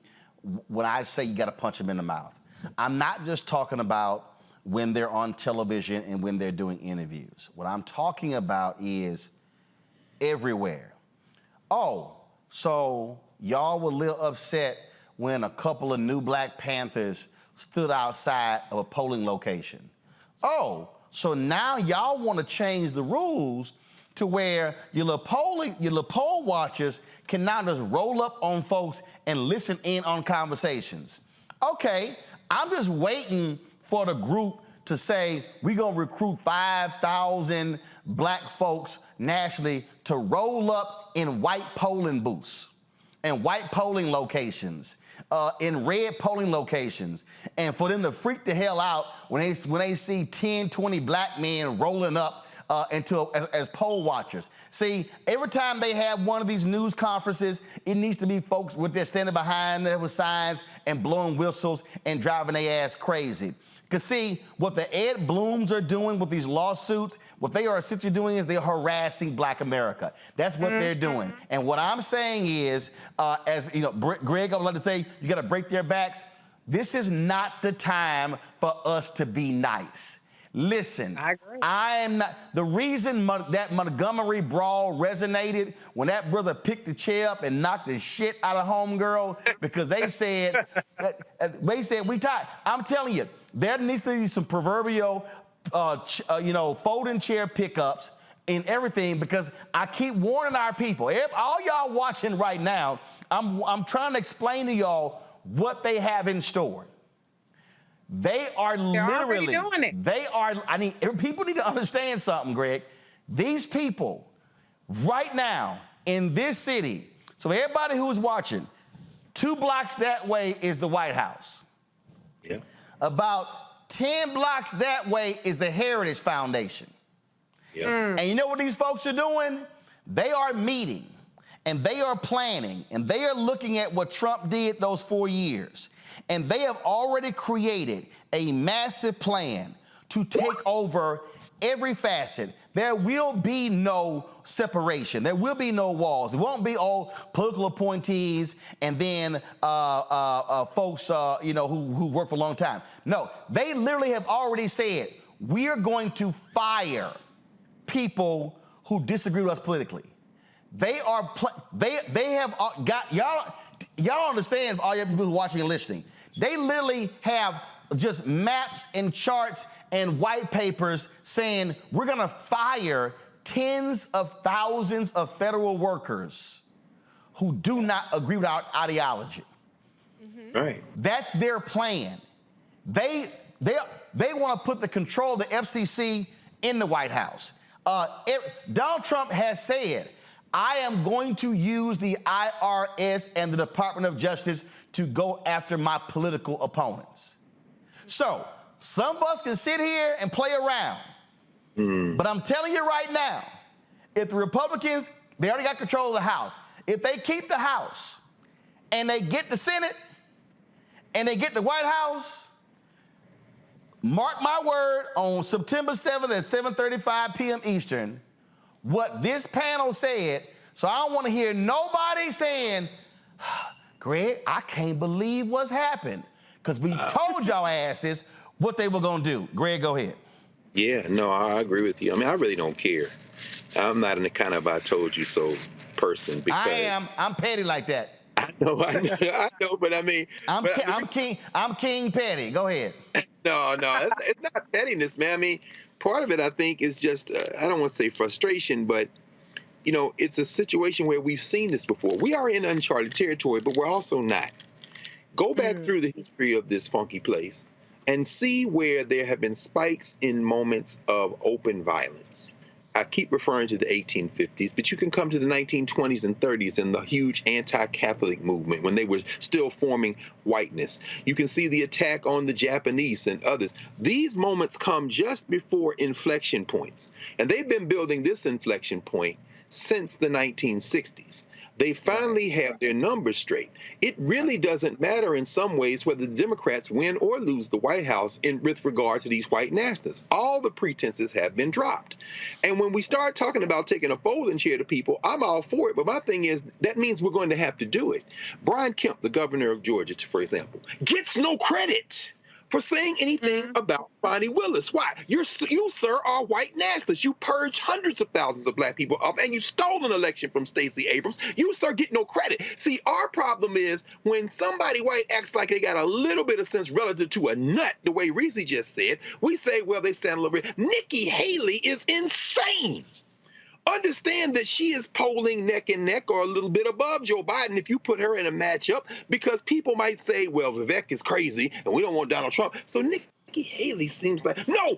when I say you got to punch them in the mouth. I'm not just talking about when they're on television and when they're doing interviews. What I'm talking about is everywhere. Oh, so y'all were a little upset when a couple of new Black Panthers stood outside of a polling location. Oh, so now y'all want to change the rules to where your little poll watchers can now just roll up on folks and listen in on conversations. Okay, I'm just waiting for the group to say we're going to recruit 5,000 Black folks nationally to roll up in white polling booths and white polling locations, in red polling locations, and for them to freak the hell out when they see 10, 20 Black men rolling up as poll watchers. See, every time they have one of these news conferences, it needs to be folks with their standing behind there with signs and blowing whistles and driving their ass crazy. Because see, what the Ed Blooms are doing with these lawsuits, what they are essentially doing is they're harassing Black America. That's what they're doing. And what I'm saying is, as you know, Greg, I would like to say, you got to break their backs. This is not the time for us to be nice. Listen, I agree. I am not, the reason that Montgomery brawl resonated when that brother picked the chair up and knocked the shit out of homegirl because they said, we tired. I'm telling you, there needs to be some proverbial, folding chair pickups and everything, because I keep warning our people, all y'all watching right now, I'm trying to explain to y'all what they have in store. They are literally doing it. People need to understand something, Greg. These people right now in this city, so everybody who's watching, 2 blocks that way is the White House. Yeah. About 10 blocks that way is the Heritage Foundation. Yeah. And you know what these folks are doing? They are meeting and they are planning and they are looking at what Trump did those 4 years. And they have already created a massive plan to take over every facet. There will be no separation. There will be no walls. It won't be all political appointees and then folks who work for a long time. No, they literally have already said, we are going to fire people who disagree with us politically. They are, they have got, y'all don't understand, all you people who are watching and listening. They literally have just maps and charts and white papers saying we're going to fire tens of thousands of federal workers who do not agree with our ideology. Mm-hmm. Right. That's their plan. They want to put the control of the FCC in the White House. Donald Trump has said, I am going to use the IRS and the Department of Justice to go after my political opponents. So some of us can sit here and play around, but I'm telling you right now, if the Republicans, they already got control of the House. If they keep the House and they get the Senate and they get the White House, mark my word, on September 7th at 7:35 p.m. Eastern, what this panel said, so I don't want to hear nobody saying, Greg, I can't believe what's happened, because we told y'all asses what they were going to do. Greg, go ahead. Yeah, no, I agree with you. I mean, I really don't care. I'm not in the kind of I told you so person. Because I am. I'm petty like that. I know, but I mean, I'm King Petty. Go ahead. No, it's not pettiness, man. I mean, part of it, I think, is just, I don't want to say frustration, but, it's a situation where we've seen this before. We are in uncharted territory, but we're also not. Go back through the history of this funky place and see where there have been spikes in moments of open violence. I keep referring to the 1850s, but you can come to the 1920s and 30s and the huge anti-Catholic movement when they were still forming whiteness. You can see the attack on the Japanese and others. These moments come just before inflection points, and they've been building this inflection point since the 1960s. They finally have their numbers straight. It really doesn't matter in some ways whether the Democrats win or lose the White House with regard to these white nationalists. All the pretenses have been dropped. And when we start talking about taking a folding chair to people, I'm all for it. But my thing is, that means we're going to have to do it. Brian Kemp, the governor of Georgia, for example, gets no credit for saying anything about Fani Willis. Why? You, sir, are white nationalists. You purged hundreds of thousands of black people up, and you stole an election from Stacey Abrams. You, sir, get no credit. See, our problem is when somebody white acts like they got a little bit of sense relative to a nut, the way Reese just said, we say, well, they sound a little bit. Nikki Haley is insane. Understand that she is polling neck and neck or a little bit above Joe Biden if you put her in a matchup, because people might say, well, Vivek is crazy and we don't want Donald Trump. So Nikki Haley seems like, no.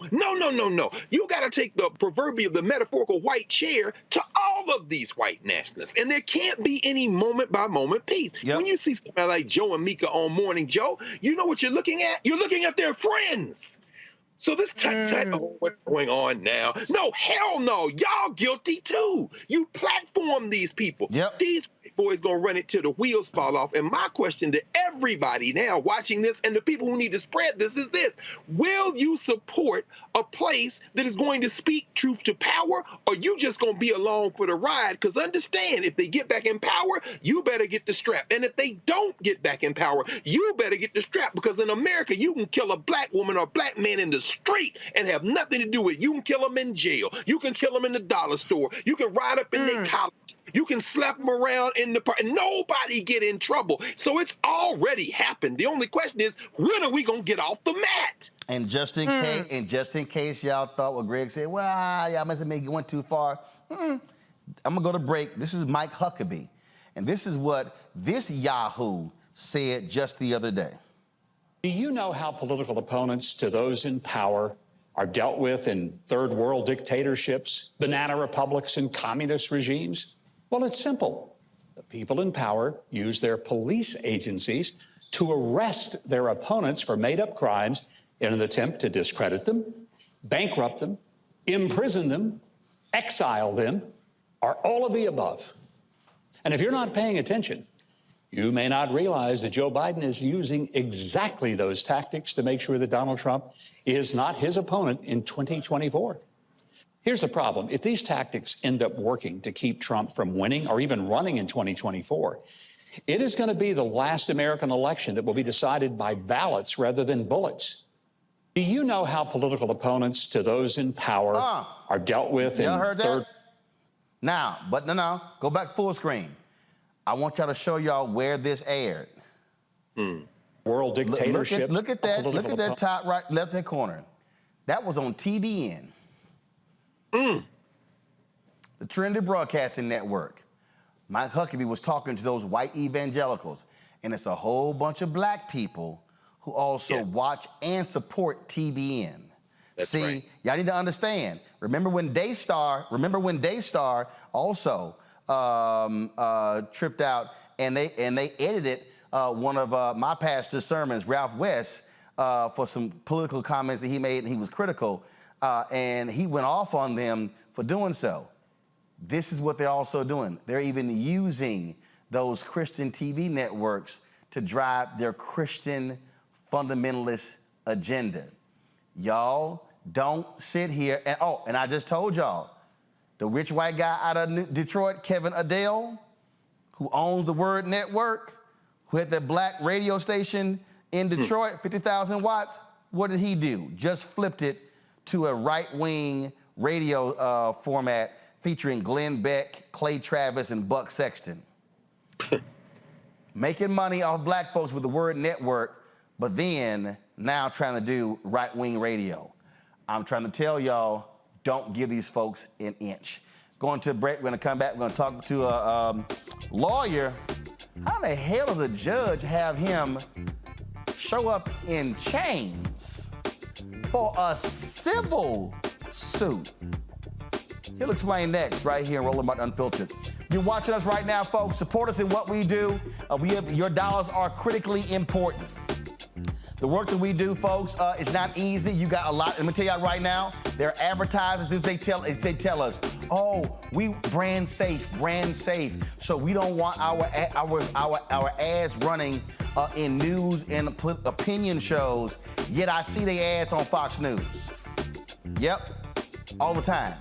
You got to take the proverbial, the metaphorical white chair to all of these white nationalists. And there can't be any moment by moment peace. Yep. When you see somebody like Joe and Mika on Morning Joe, you know what you're looking at? You're looking at their friends. So this oh, what's going on now? No, hell no. Y'all guilty too. You platform these people. Yep. These boys gonna run it till the wheels fall off. And my question to everybody now watching this and the people who need to spread this is this: will you support a place that is going to speak truth to power, or you just gonna be along for the ride? Because understand, if they get back in power, you better get the strap. And if they don't get back in power, you better get the strap, because in America, you can kill a black woman or black man in the street and have nothing to do with it. You can kill them in jail. You can kill them in the dollar store. You can ride up in their collars. You can slap them around in the park. Nobody get in trouble. So it's already happened. The only question is, when are we going to get off the mat? And just in case y'all thought what Greg said, well, y'all must have maybe went too far. I'm going to go to break. This is Mike Huckabee. And this is what this Yahoo said just the other day. Do you know how political opponents to those in power are dealt with in third world dictatorships, banana republics, and communist regimes? Well, it's simple. The people in power use their police agencies to arrest their opponents for made-up crimes in an attempt to discredit them, bankrupt them, imprison them, exile them, or all of the above. And if you're not paying attention, you may not realize that Joe Biden is using exactly those tactics to make sure that Donald Trump is not his opponent in 2024. Here's the problem. If these tactics end up working to keep Trump from winning or even running in 2024, it is going to be the last American election that will be decided by ballots rather than bullets. Do you know how political opponents to those in power are dealt with in third? Now, go back full screen. I want y'all to show y'all where this aired. World dictatorships. Look at that top right, left-hand corner. That was on TBN. The Trinity Broadcasting Network. Mike Huckabee was talking to those white evangelicals, and it's a whole bunch of black people who also watch and support TBN. That's See, right. Y'all need to understand. Remember when Daystar also tripped out and they edited one of my pastor's sermons, Ralph West, for some political comments that he made, and he was critical, and he went off on them for doing so. This is what they're also doing. They're even using those Christian TV networks to drive their Christian fundamentalist agenda. Y'all don't sit here and I just told y'all, the rich white guy out of Detroit, Kevin Adele, who owns the Word Network, who had that black radio station in Detroit, 50,000 watts, what did he do? Just flipped it to a right-wing radio format featuring Glenn Beck, Clay Travis, and Buck Sexton. Making money off black folks with the Word Network, but then now trying to do right-wing radio. I'm trying to tell y'all, don't give these folks an inch. Going to a break, we're gonna come back, we're gonna talk to a lawyer. How the hell does a judge have him show up in chains for a civil suit? He'll explain next, right here in Roland Martin Unfiltered. You're watching us right now, folks. Support us in what we do. Your dollars are critically important. The work that we do, folks, is not easy. You got a lot. Let me tell y'all right now, there are advertisers. They tell us, oh, we brand safe. So we don't want our ads running in news and opinion shows. Yet I see their ads on Fox News. Yep, all the time.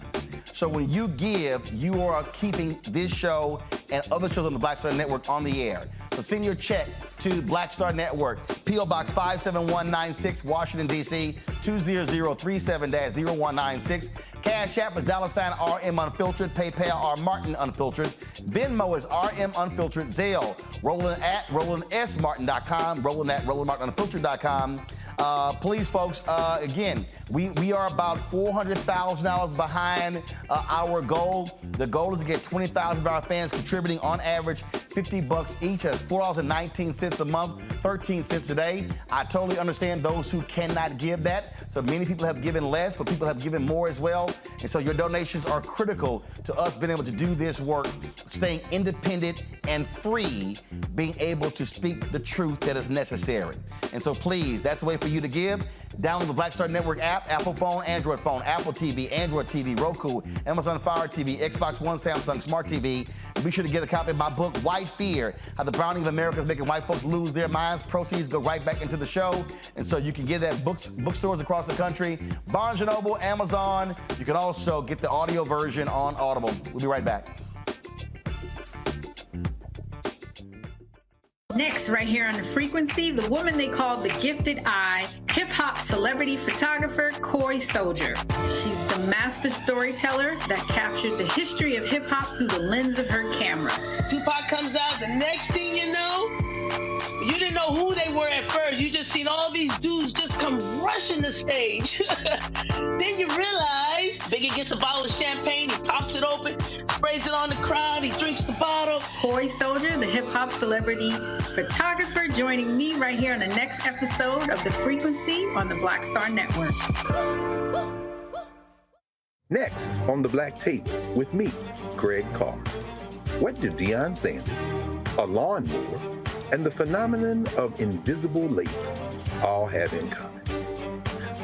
So when you give, you are keeping this show and other shows on the Black Star Network on the air. So send your check to Black Star Network, P.O. Box 57196, Washington, D.C., 20037-0196. Cash App is $RM Unfiltered. PayPal R Martin Unfiltered. Venmo is RM Unfiltered. Zelle, Roland at RolandSMartin.com, Roland at RolandMartinUnfiltered.com. Please, folks, again, we are about $400,000 behind our goal. The goal is to get 20,000 of our fans contributing on average $50 each. That's $4.19 a month, 13 cents a day. I totally understand those who cannot give that. So many people have given less, but people have given more as well. And so your donations are critical to us being able to do this work, staying independent and free, being able to speak the truth that is necessary. And so please, that's the way for you to give. Download the Black Star Network app, Apple phone, Android phone, Apple TV, Android TV, Roku, Amazon Fire TV, Xbox One, Samsung Smart TV. And be sure to get a copy of my book, White Fear, How the Browning of America is Making White Folks Lose Their Minds. Proceeds go right back into the show. And so you can get that bookstores across the country, Barnes & Noble, Amazon. You can also get the audio version on Audible. We'll be right back. Next, right here on The Frequency, the woman they call the Gifted Eye, hip-hop hip-hop celebrity photographer Coy Soldier. She's the master storyteller that captured the history of hip-hop through the lens of her camera. Tupac comes out, the next thing you know, you didn't know who they were at first. You just seen all these dudes just come rushing the stage. Then you realize Biggie gets a bottle of champagne, he pops it open, sprays it on the crowd, he drinks the bottle. Coy Soldier, the hip-hop celebrity photographer, joining me right here on the next episode of The Frequency on the Black Star Network. Next on The Black Tape with me, Greg Carr. What do Deion Sanders, a lawnmower, and the phenomenon of invisible labor all have in common?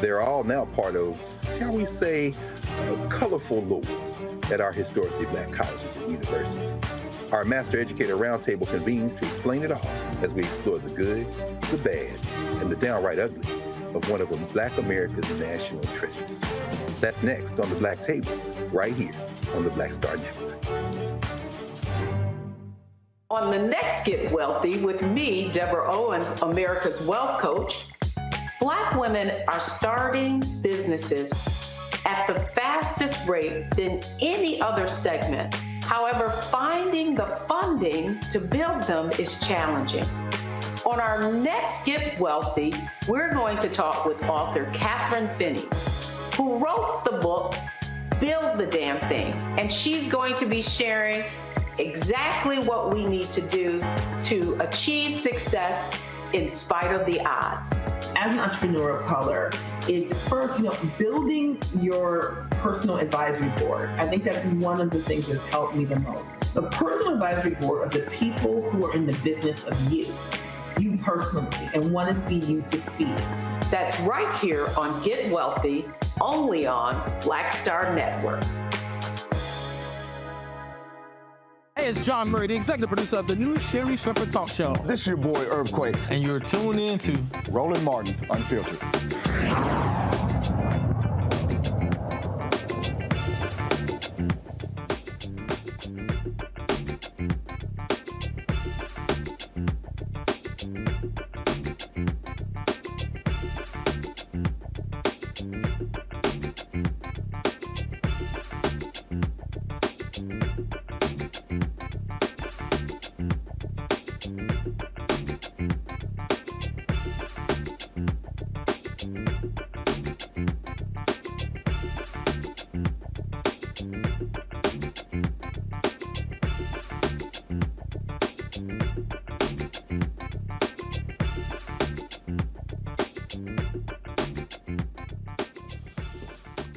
They're all now part of, shall we say, a colorful lore at our historically black colleges and universities. Our Master Educator Roundtable convenes to explain it all as we explore the good, the bad, and the downright ugly of one of Black America's national treasures. That's next on The Black Table, right here on the Black Star Network. On the next Get Wealthy with me, Deborah Owens, America's Wealth Coach, Black women are starting businesses at the fastest rate than any other segment. However, finding the funding to build them is challenging. On our next Get Wealthy, we're going to talk with author Catherine Finney, who wrote the book, Build the Damn Thing, and she's going to be sharing exactly what we need to do to achieve success in spite of the odds. As an entrepreneur of color, it's first, building your personal advisory board. I think that's one of the things that's helped me the most. The personal advisory board are the people who are in the business of you personally, and want to see you succeed. That's right here on Get Wealthy, only on Black Star Network. Hey, it's John Murray, the executive producer of the new Sherry Shepherd Talk Show. This is your boy, Earthquake. And you're tuned in to Roland Martin, Unfiltered.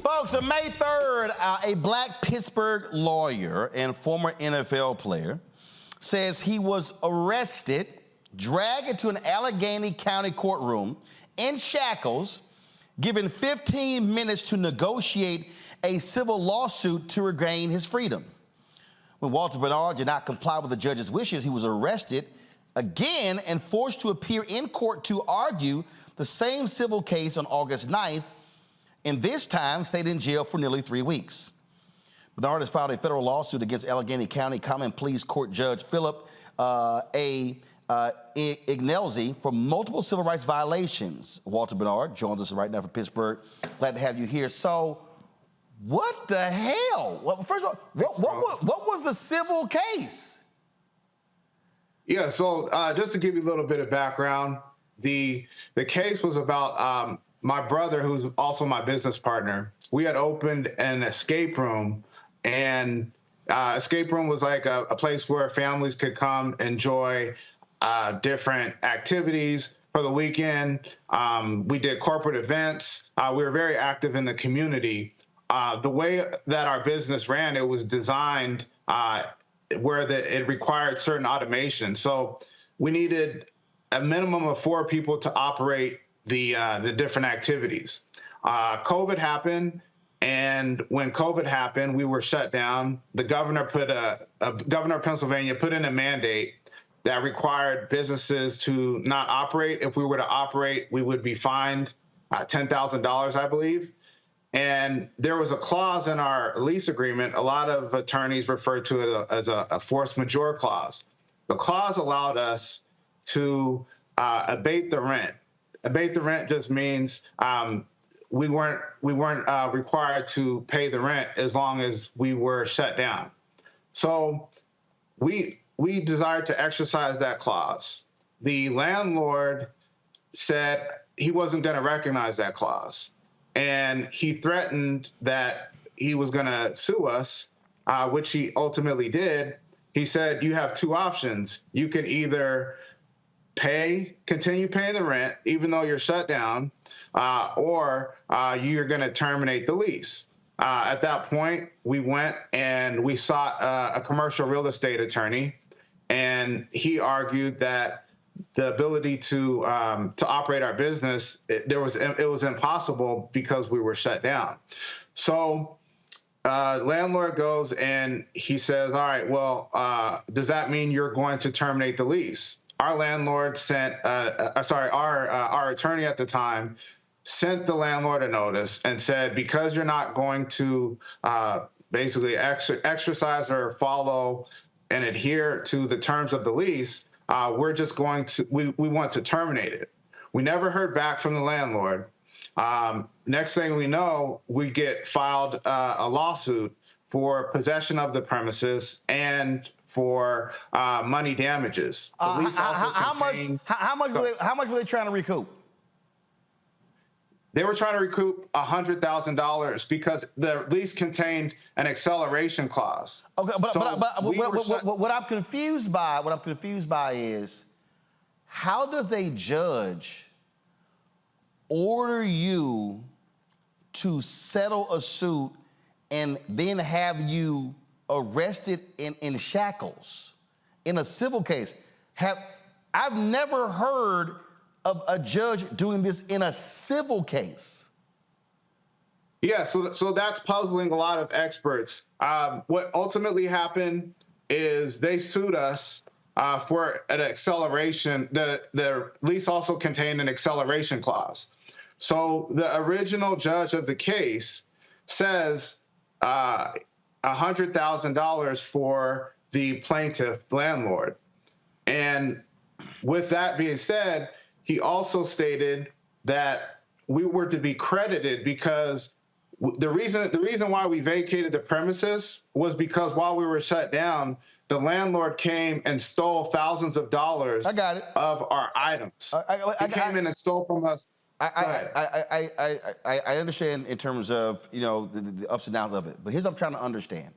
Folks, on May 3rd, a Black Pittsburgh lawyer and former NFL player says he was arrested, dragged into an Allegheny County courtroom in shackles, given 15 minutes to negotiate a civil lawsuit to regain his freedom. When Walter Bernard did not comply with the judge's wishes, he was arrested again and forced to appear in court to argue the same civil case on August 9th, and this time stayed in jail for nearly 3 weeks. Bernard has filed a federal lawsuit against Allegheny County Common Pleas Court Judge Philip Ignelzi for multiple civil rights violations. Walter Bernard joins us right now from Pittsburgh. Glad to have you here. So, what the hell? Well, first of all, what was the civil case? Yeah, so just to give you a little bit of background, the case was about my brother, who's also my business partner. We had opened an escape room, and escape room was like a place where families could come enjoy different activities for the weekend. We did corporate events. We were very active in the community. The way that our business ran, it was designed where it required certain automation. So we needed a minimum of 4 people to operate the different activities. COVID happened, and when COVID happened, we were shut down. The governor governor of Pennsylvania put in a mandate that required businesses to not operate. If we were to operate, we would be fined $10,000, I believe. And there was a clause in our lease agreement. A lot of attorneys refer to it as a force majeure clause. The clause allowed us to abate the rent abate the rent just means we weren't required to pay the rent as long as we were shut down. So we desired to exercise that clause. The landlord said he wasn't going to recognize that clause, and he threatened that he was going to sue us, which he ultimately did. He said, you have two options. You can either continue paying the rent, even though you're shut down, or you're going to terminate the lease. At that point, we went and we sought a commercial real estate attorney, and he argued that the ability to operate our business, it was impossible because we were shut down. So landlord goes and he says, all right, well, does that mean you're going to terminate the lease? Our landlord sent, our attorney at the time sent the landlord a notice and said, because you're not going to basically exercise or follow and adhere to the terms of the lease, we're just going to, we want to terminate it. We never heard back from the landlord. Next thing we know, we get filed a lawsuit for possession of the premises and for money damages. The lease how much were they trying to recoup? They were trying to recoup $100,000 because the lease contained an acceleration clause. Okay, but what I'm confused by is, how does a judge order you to settle a suit and then have you arrested in shackles in a civil case? I've never heard of a judge doing this in a civil case. Yeah, so that's puzzling a lot of experts. What ultimately happened is they sued us for an acceleration. The lease also contained an acceleration clause. So the original judge of the case says $100,000 for the plaintiff landlord. And with that being said, he also stated that we were to be credited because the reason why we vacated the premises was because while we were shut down, the landlord came and stole thousands of dollars of our items. He came in and stole from us. I understand in terms of, you know, the ups and downs of it, but here's what I'm trying to understand.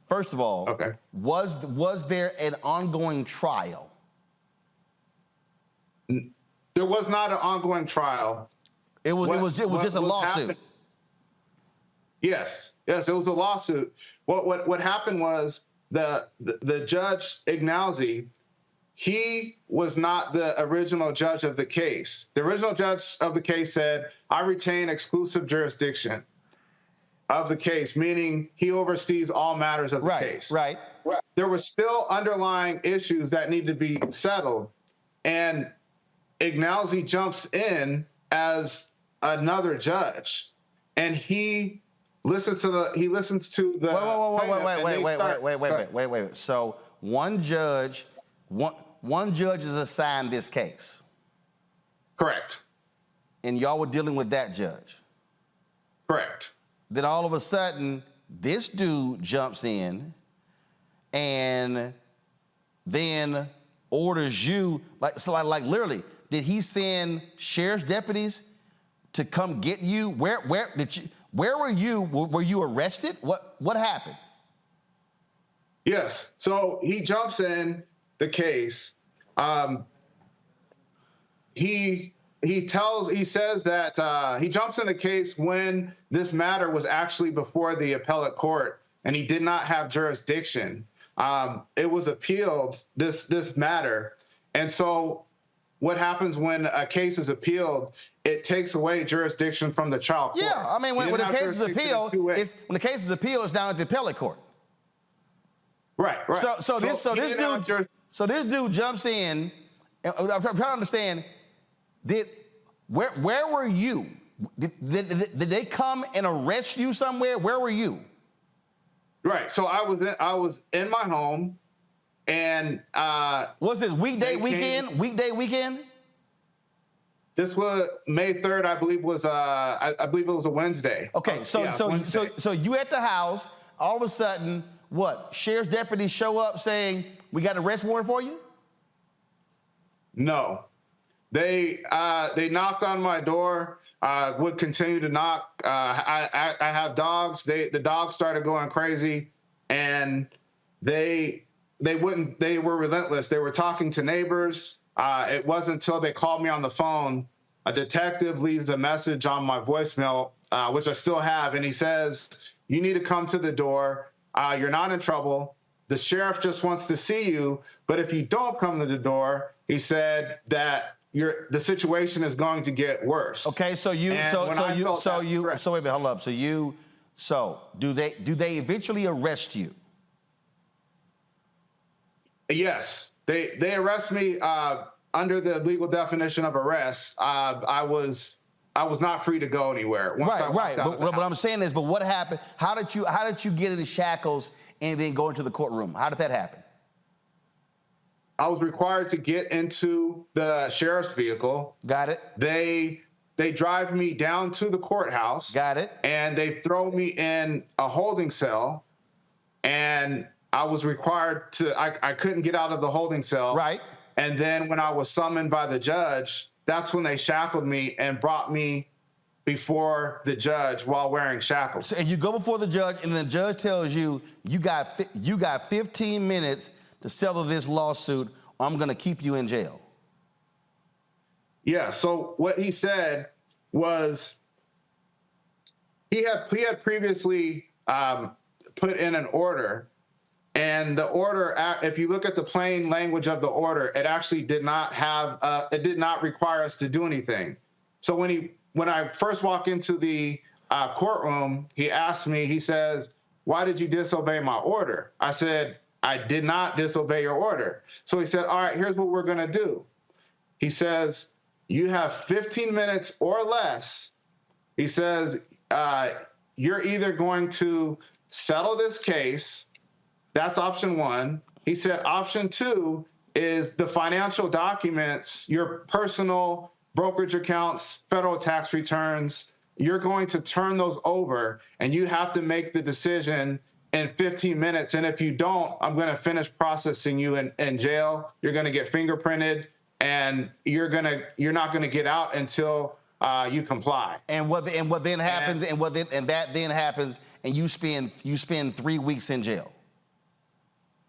First of all, was there an ongoing trial? There was not an ongoing trial. It was just a lawsuit. Yes, it was a lawsuit. What happened was the judge Ignazzi, he was not the original judge of the case. The original judge of the case said, I retain exclusive jurisdiction of the case, meaning he oversees all matters of the case. Right. There were still underlying issues that need to be settled. And Ignazzi jumps in as another judge, and he listens to the. Wait. So one judge is assigned this case. Correct. And y'all were dealing with that judge. Correct. Then all of a sudden, this dude jumps in, and then orders you like literally. Did he send sheriff's deputies to come get you? Where were you? Were you arrested? What happened? Yes. So he jumps in the case. He says that he jumps in the case when this matter was actually before the appellate court, and he did not have jurisdiction. It was appealed, this matter, and so. What happens when a case is appealed? It takes away jurisdiction from the trial court. Yeah, I mean, when the case is appealed, it's down at the appellate court. Right. So this dude jumps in. And I'm trying to understand. Where were you? Did they come and arrest you somewhere? Where were you? Right. So I was in my home. And what's this, weekday weekend? This was May 3rd, I believe was I believe it was a Wednesday. Okay, so Yeah, so Wednesday. so you at the house, all of a sudden, what? Sheriff's deputies show up saying, "We got an arrest warrant for you?" No. They knocked on my door, would continue to knock. I have dogs. The dogs started going crazy, and they were relentless. They were talking to neighbors. It wasn't until they called me on the phone. A detective leaves a message on my voicemail, which I still have, and he says, "You need to come to the door. You're not in trouble. The sheriff just wants to see you, but if you don't come to the door," he said, "that the situation is going to get worse." Okay, so wait a minute, hold up. So do they eventually arrest you? Yes, they arrest me under the legal definition of arrest. I was not free to go anywhere. Right. But what I'm saying is, but what happened? How did you get into shackles and then go into the courtroom? How did that happen? I was required to get into the sheriff's vehicle. Got it. They drive me down to the courthouse. Got it. And they throw me in a holding cell, and I was required to. I couldn't get out of the holding cell. Right. And then when I was summoned by the judge, that's when they shackled me and brought me before the judge while wearing shackles. So, and you go before the judge, and the judge tells you you got 15 minutes to settle this lawsuit, or I'm going to keep you in jail. Yeah. So what he said was he had previously put in an order, and the order, if you look at the plain language of the order, it actually did not require us to do anything. So when I first walked into the courtroom, he asked me, he says, "Why did you disobey my order?" I said, "I did not disobey your order." So he said, "All right, here's what we're going to do." He says, "You have 15 minutes or less." He says, "You're either going to settle this case." That's option one. He said, option two is the financial documents, your personal brokerage accounts, federal tax returns. You're going to turn those over, and you have to make the decision in 15 minutes. And if you don't, I'm going to finish processing you in jail. You're going to get fingerprinted, and you're not going to get out until you comply. And what then happens? That then happens, and you spend 3 weeks in jail.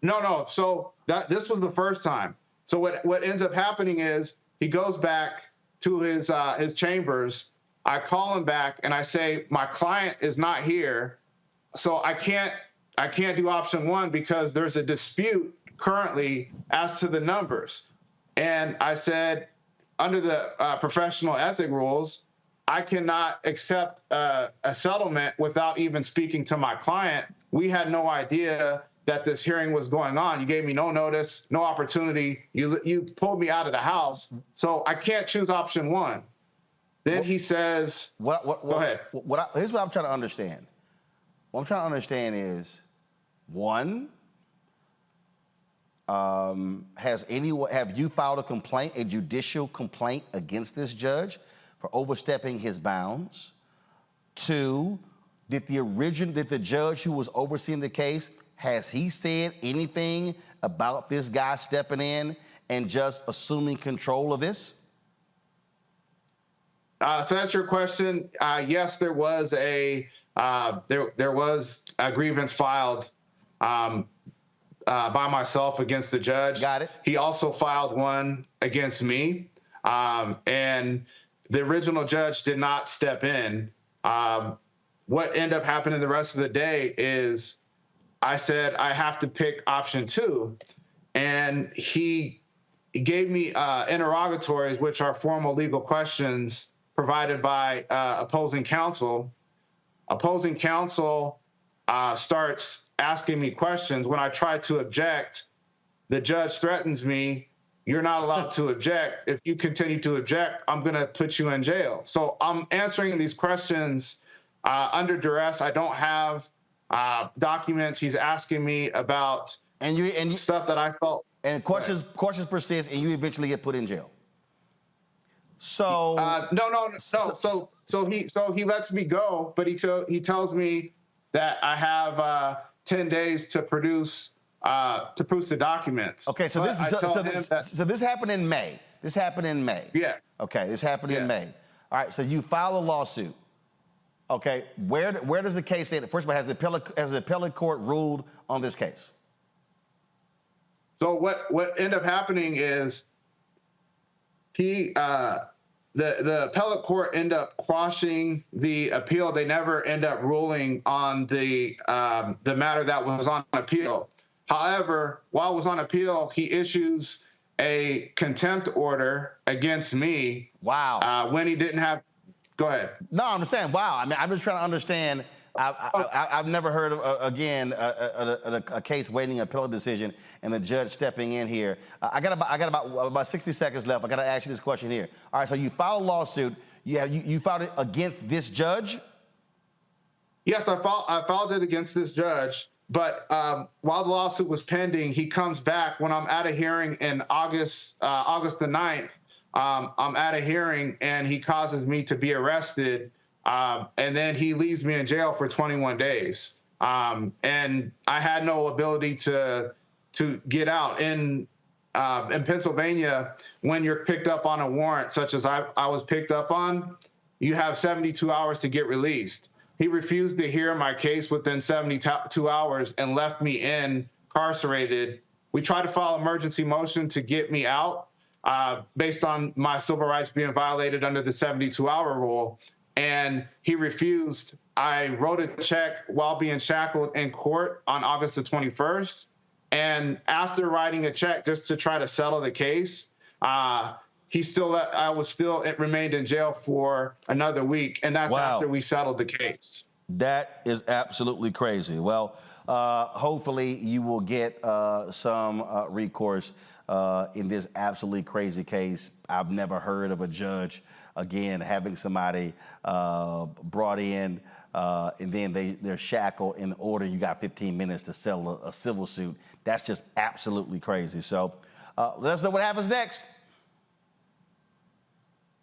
No. So this was the first time. So what ends up happening is he goes back to his chambers. I call him back and I say, my client is not here, so I can't do option one because there's a dispute currently as to the numbers. And I said, under the professional ethic rules, I cannot accept a settlement without even speaking to my client. We had no idea that this hearing was going on. You gave me no notice, no opportunity. You pulled me out of the house, so I can't choose option one. Then he says, go ahead. Here's what I'm trying to understand. What I'm trying to understand is, one, have you filed a complaint, a judicial complaint against this judge for overstepping his bounds? Two, did the judge who was overseeing the case, has he said anything about this guy stepping in and just assuming control of this? So that's your question. Yes, there was a grievance filed by myself against the judge. Got it. He also filed one against me, and the original judge did not step in. What ended up happening the rest of the day is I said I have to pick option two, and he gave me interrogatories, which are formal legal questions provided by opposing counsel. Opposing counsel starts asking me questions. When I try to object, the judge threatens me. You're not allowed to object. If you continue to object, I'm going to put you in jail. So I'm answering these questions under duress. I don't have documents. He's asking me about stuff that I felt. And questions persist, and you eventually get put in jail. So So he lets me go, but he tells me that I have 10 days to produce the documents. Okay, so this happened in May. This happened in May. Yes. Okay, this happened in May. All right, so you file a lawsuit. Okay, where does the case stand? First of all, has the appellate court ruled on this case? So what ended up happening is the appellate court ended up quashing the appeal. They never end up ruling on the matter that was on appeal. However, while it was on appeal, he issues a contempt order against me. Wow. When he didn't have. Go ahead. No, I'm saying, wow. I mean, I'm just trying to understand. I've never heard of a case waiting an appellate decision and the judge stepping in here. I got about 60 seconds left. I got to ask you this question here. All right, so you filed a lawsuit. You filed it against this judge? Yes, I filed it against this judge. But while the lawsuit was pending, he comes back when I'm at a hearing in August the 9th. I'm at a hearing and he causes me to be arrested. And then he leaves me in jail for 21 days. And I had no ability to get out. In Pennsylvania, when you're picked up on a warrant, such as I was picked up on, you have 72 hours to get released. He refused to hear my case within 72 hours and left me incarcerated. We tried to file an emergency motion to get me out based on my civil rights being violated under the 72-hour rule. And he refused. I wrote a check while being shackled in court on August the 21st. And after writing a check just to try to settle the case, it remained in jail for another week. And that's after we settled the case. That is absolutely crazy. Well, hopefully you will get some recourse in this absolutely crazy case. I've never heard of a judge, again, having somebody brought in and then they're shackled in order. You got 15 minutes to settle a civil suit. That's just absolutely crazy. So let us know what happens next.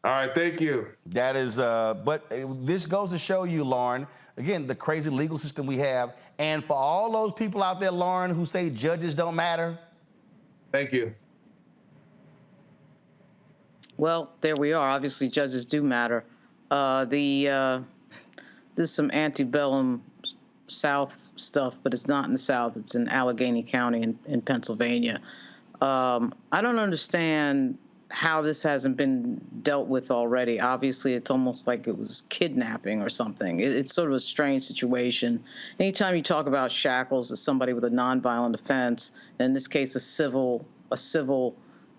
All right, thank you. That is, but this goes to show you, Lauren, again, the crazy legal system we have. And for all those people out there, Lauren, who say judges don't matter. Thank you. Well, there we are. Obviously, judges do matter. There's some antebellum South stuff, but it's not in the South. It's in Allegheny County in Pennsylvania. I don't understand how this hasn't been dealt with already. Obviously, it's almost like it was kidnapping or something. It's sort of a strange situation. Anytime you talk about shackles as somebody with a nonviolent offense, and in this case, a civil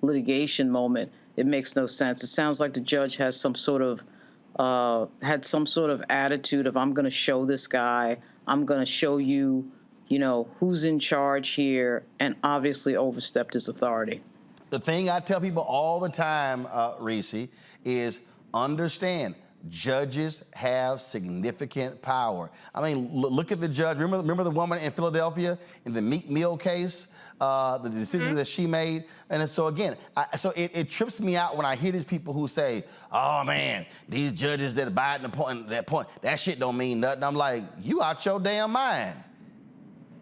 litigation moment, it makes no sense. It sounds like the judge has some sort of had some sort of attitude of, I'm going to show this guy, I'm going to show you, who's in charge here, and obviously overstepped his authority. The thing I tell people all the time, Reese, is understand judges have significant power. I mean, look at the judge. Remember the woman in Philadelphia in the Meek Mill case, the decision that she made? And so again, it trips me out when I hear these people who say, oh man, these judges that abide in that point, that shit don't mean nothing. I'm like, you out your damn mind.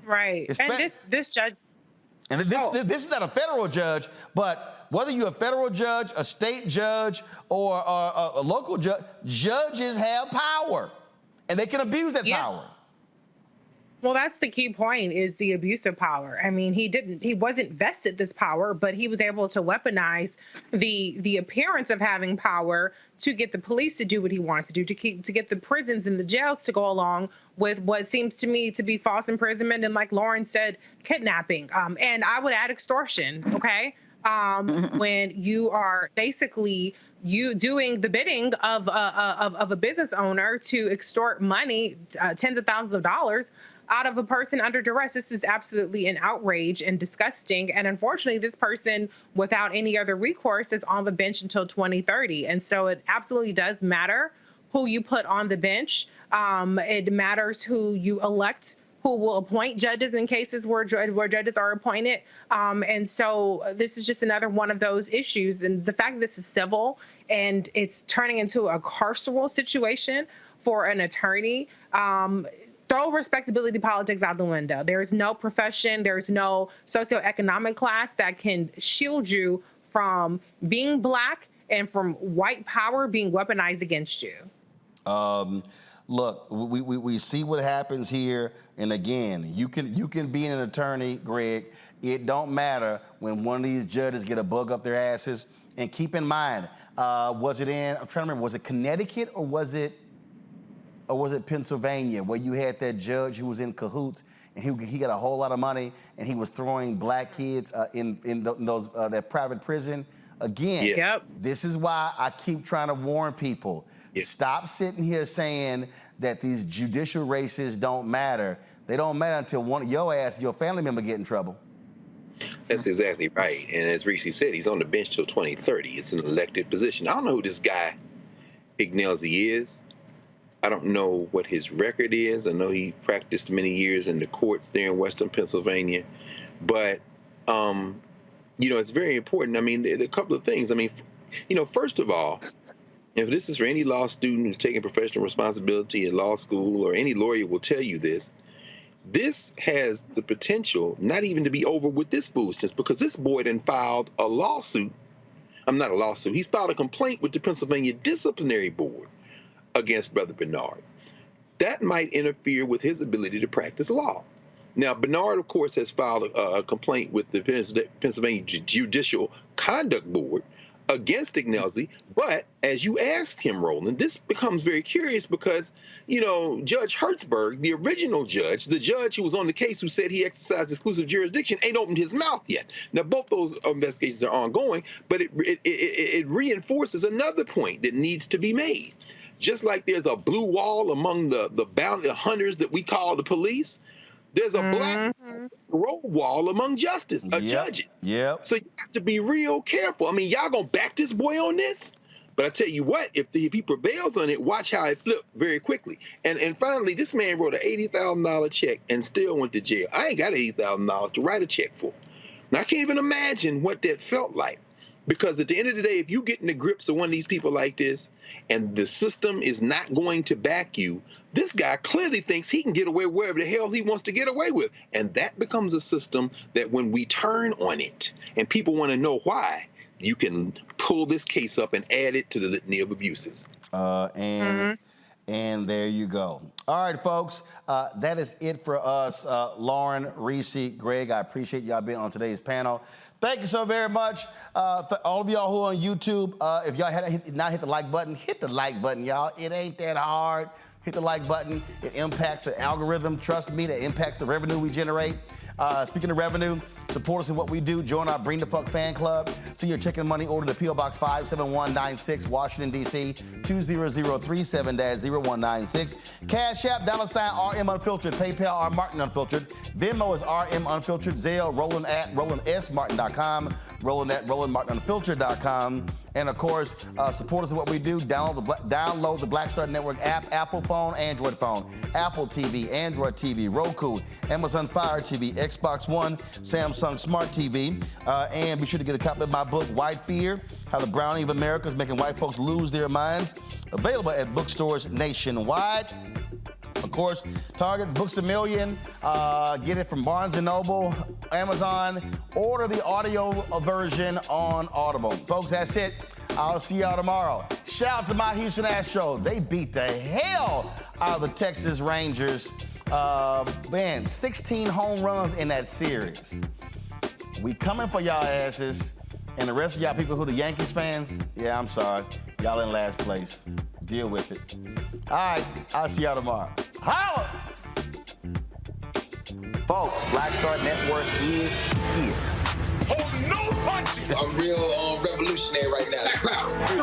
Right. And this judge. And this is not a federal judge, but whether you're a federal judge, a state judge, or a local judge, judges have power, and they can abuse that power. Well, that's the key point, is the abuse of power. I mean, he wasn't vested this power, but he was able to weaponize the appearance of having power to get the police to do what he wants to do, to get the prisons and the jails to go along with what seems to me to be false imprisonment and, like Lauren said, kidnapping. And I would add extortion, okay? When you are basically doing the bidding of a business owner to extort money, tens of thousands of dollars, out of a person under duress. This is absolutely an outrage and disgusting. And unfortunately, this person, without any other recourse, is on the bench until 2030. And so it absolutely does matter who you put on the bench. It matters who you elect, who will appoint judges in cases where judges are appointed. And so this is just another one of those issues. And the fact that this is civil and it's turning into a carceral situation for an attorney. Throw respectability politics out the window. There's no profession, there's no socioeconomic class that can shield you from being Black and from white power being weaponized against you. Look, we see what happens here, and again, you can be an attorney, Greg. It don't matter when one of these judges get a bug up their asses. And keep in mind, was it I'm trying to remember, was it Connecticut or was it Pennsylvania, where you had that judge who was in cahoots and he got a whole lot of money and he was throwing Black kids in that private prison? Again, This is why I keep trying to warn people. Stop sitting here saying that these judicial races don't matter. They don't matter until one of your family member get in trouble. That's exactly right. And as Reese said, he's on the bench till 2030. It's an elected position. I don't know who this guy Ignelzi is. I don't know what his record is. I know he practiced many years in the courts there in Western Pennsylvania. But, it's very important. I mean, there are a couple of things. I mean, first of all, if this is for any law student who's taking professional responsibility at law school, or any lawyer will tell you this has the potential not even to be over with this foolishness, because this boy then filed a lawsuit. Not a lawsuit. He's filed a complaint with the Pennsylvania Disciplinary Board against Brother Bernard. That might interfere with his ability to practice law. Now, Bernard, of course, has filed a complaint with the Pennsylvania Judicial Conduct Board against Ignelzi, but as you asked him, Roland, this becomes very curious because, Judge Hertzberg, the original judge, the judge who was on the case who said he exercised exclusive jurisdiction, ain't opened his mouth yet. Now, both those investigations are ongoing, but it reinforces another point that needs to be made. Just like there's a blue wall among the bounty hunters that we call the police, there's a black road wall among judges. Yep. So you have to be real careful. I mean, y'all gonna back this boy on this? But I tell you what, if he prevails on it, watch how it flips very quickly. And finally, this man wrote an $80,000 check and still went to jail. I ain't got $80,000 to write a check for. Now, I can't even imagine what that felt like. Because at the end of the day, if you get in the grips of one of these people like this and the system is not going to back you, this guy clearly thinks he can get away wherever the hell he wants to get away with. And that becomes a system that when we turn on it and people want to know why, you can pull this case up and add it to the litany of abuses. And there you go. All right, folks, that is it for us. Lauren, Reese, Greg, I appreciate y'all being on today's panel. Thank you so very much. All of y'all who are on YouTube, if y'all had not hit the like button, hit the like button, y'all. It ain't that hard. Hit the like button. It impacts the algorithm. Trust me, that impacts the revenue we generate. Speaking of revenue, support us in what we do. Join our Bring the Fuck fan club. Send your check and money order to P.O. Box 57196, Washington, D.C. 20037-0196. Cash App, $RM Unfiltered. PayPal, R Martin Unfiltered. Venmo is RM Unfiltered. Zelle, Roland at RolandSMartin.com. Roland at RolandMartinUnfiltered.com. And, of course, support us in what we do. Download the Black Star Network app, Apple phone, Android phone, Apple TV, Android TV, Roku, Amazon Fire TV, Xbox One, Samsung Smart TV. And be sure to get a copy of my book, White Fear, How the Browning of America is Making White Folks Lose Their Minds. Available at bookstores nationwide. Of course, Target, Books A Million. Get it from Barnes & Noble, Amazon. Order the audio version on Audible. Folks, that's it. I'll see y'all tomorrow. Shout out to my Houston Astros. They beat the hell out of the Texas Rangers. 16 home runs in that series. We coming for y'all asses. And the rest of y'all people who the Yankees fans, yeah, I'm sorry. Y'all in last place. Deal with it. All right, I'll see y'all tomorrow. Holla! Folks, Black Star Network is here. Oh, no punches! I'm real revolutionary right now.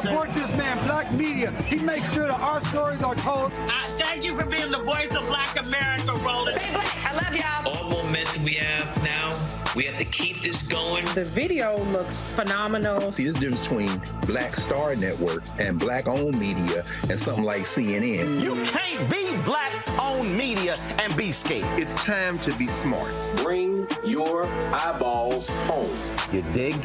Support this man, Black Media. He makes sure that our stories are told. Thank you for being the voice of Black America, Roland. Stay black. I love y'all. All momentum we have now, we have to keep this going. The video looks phenomenal. See, there's a difference between Black Star Network and Black-owned media and something like CNN. You can't be Black-owned media and be scared. It's time to be smart. Bring your eyeballs home. You dig?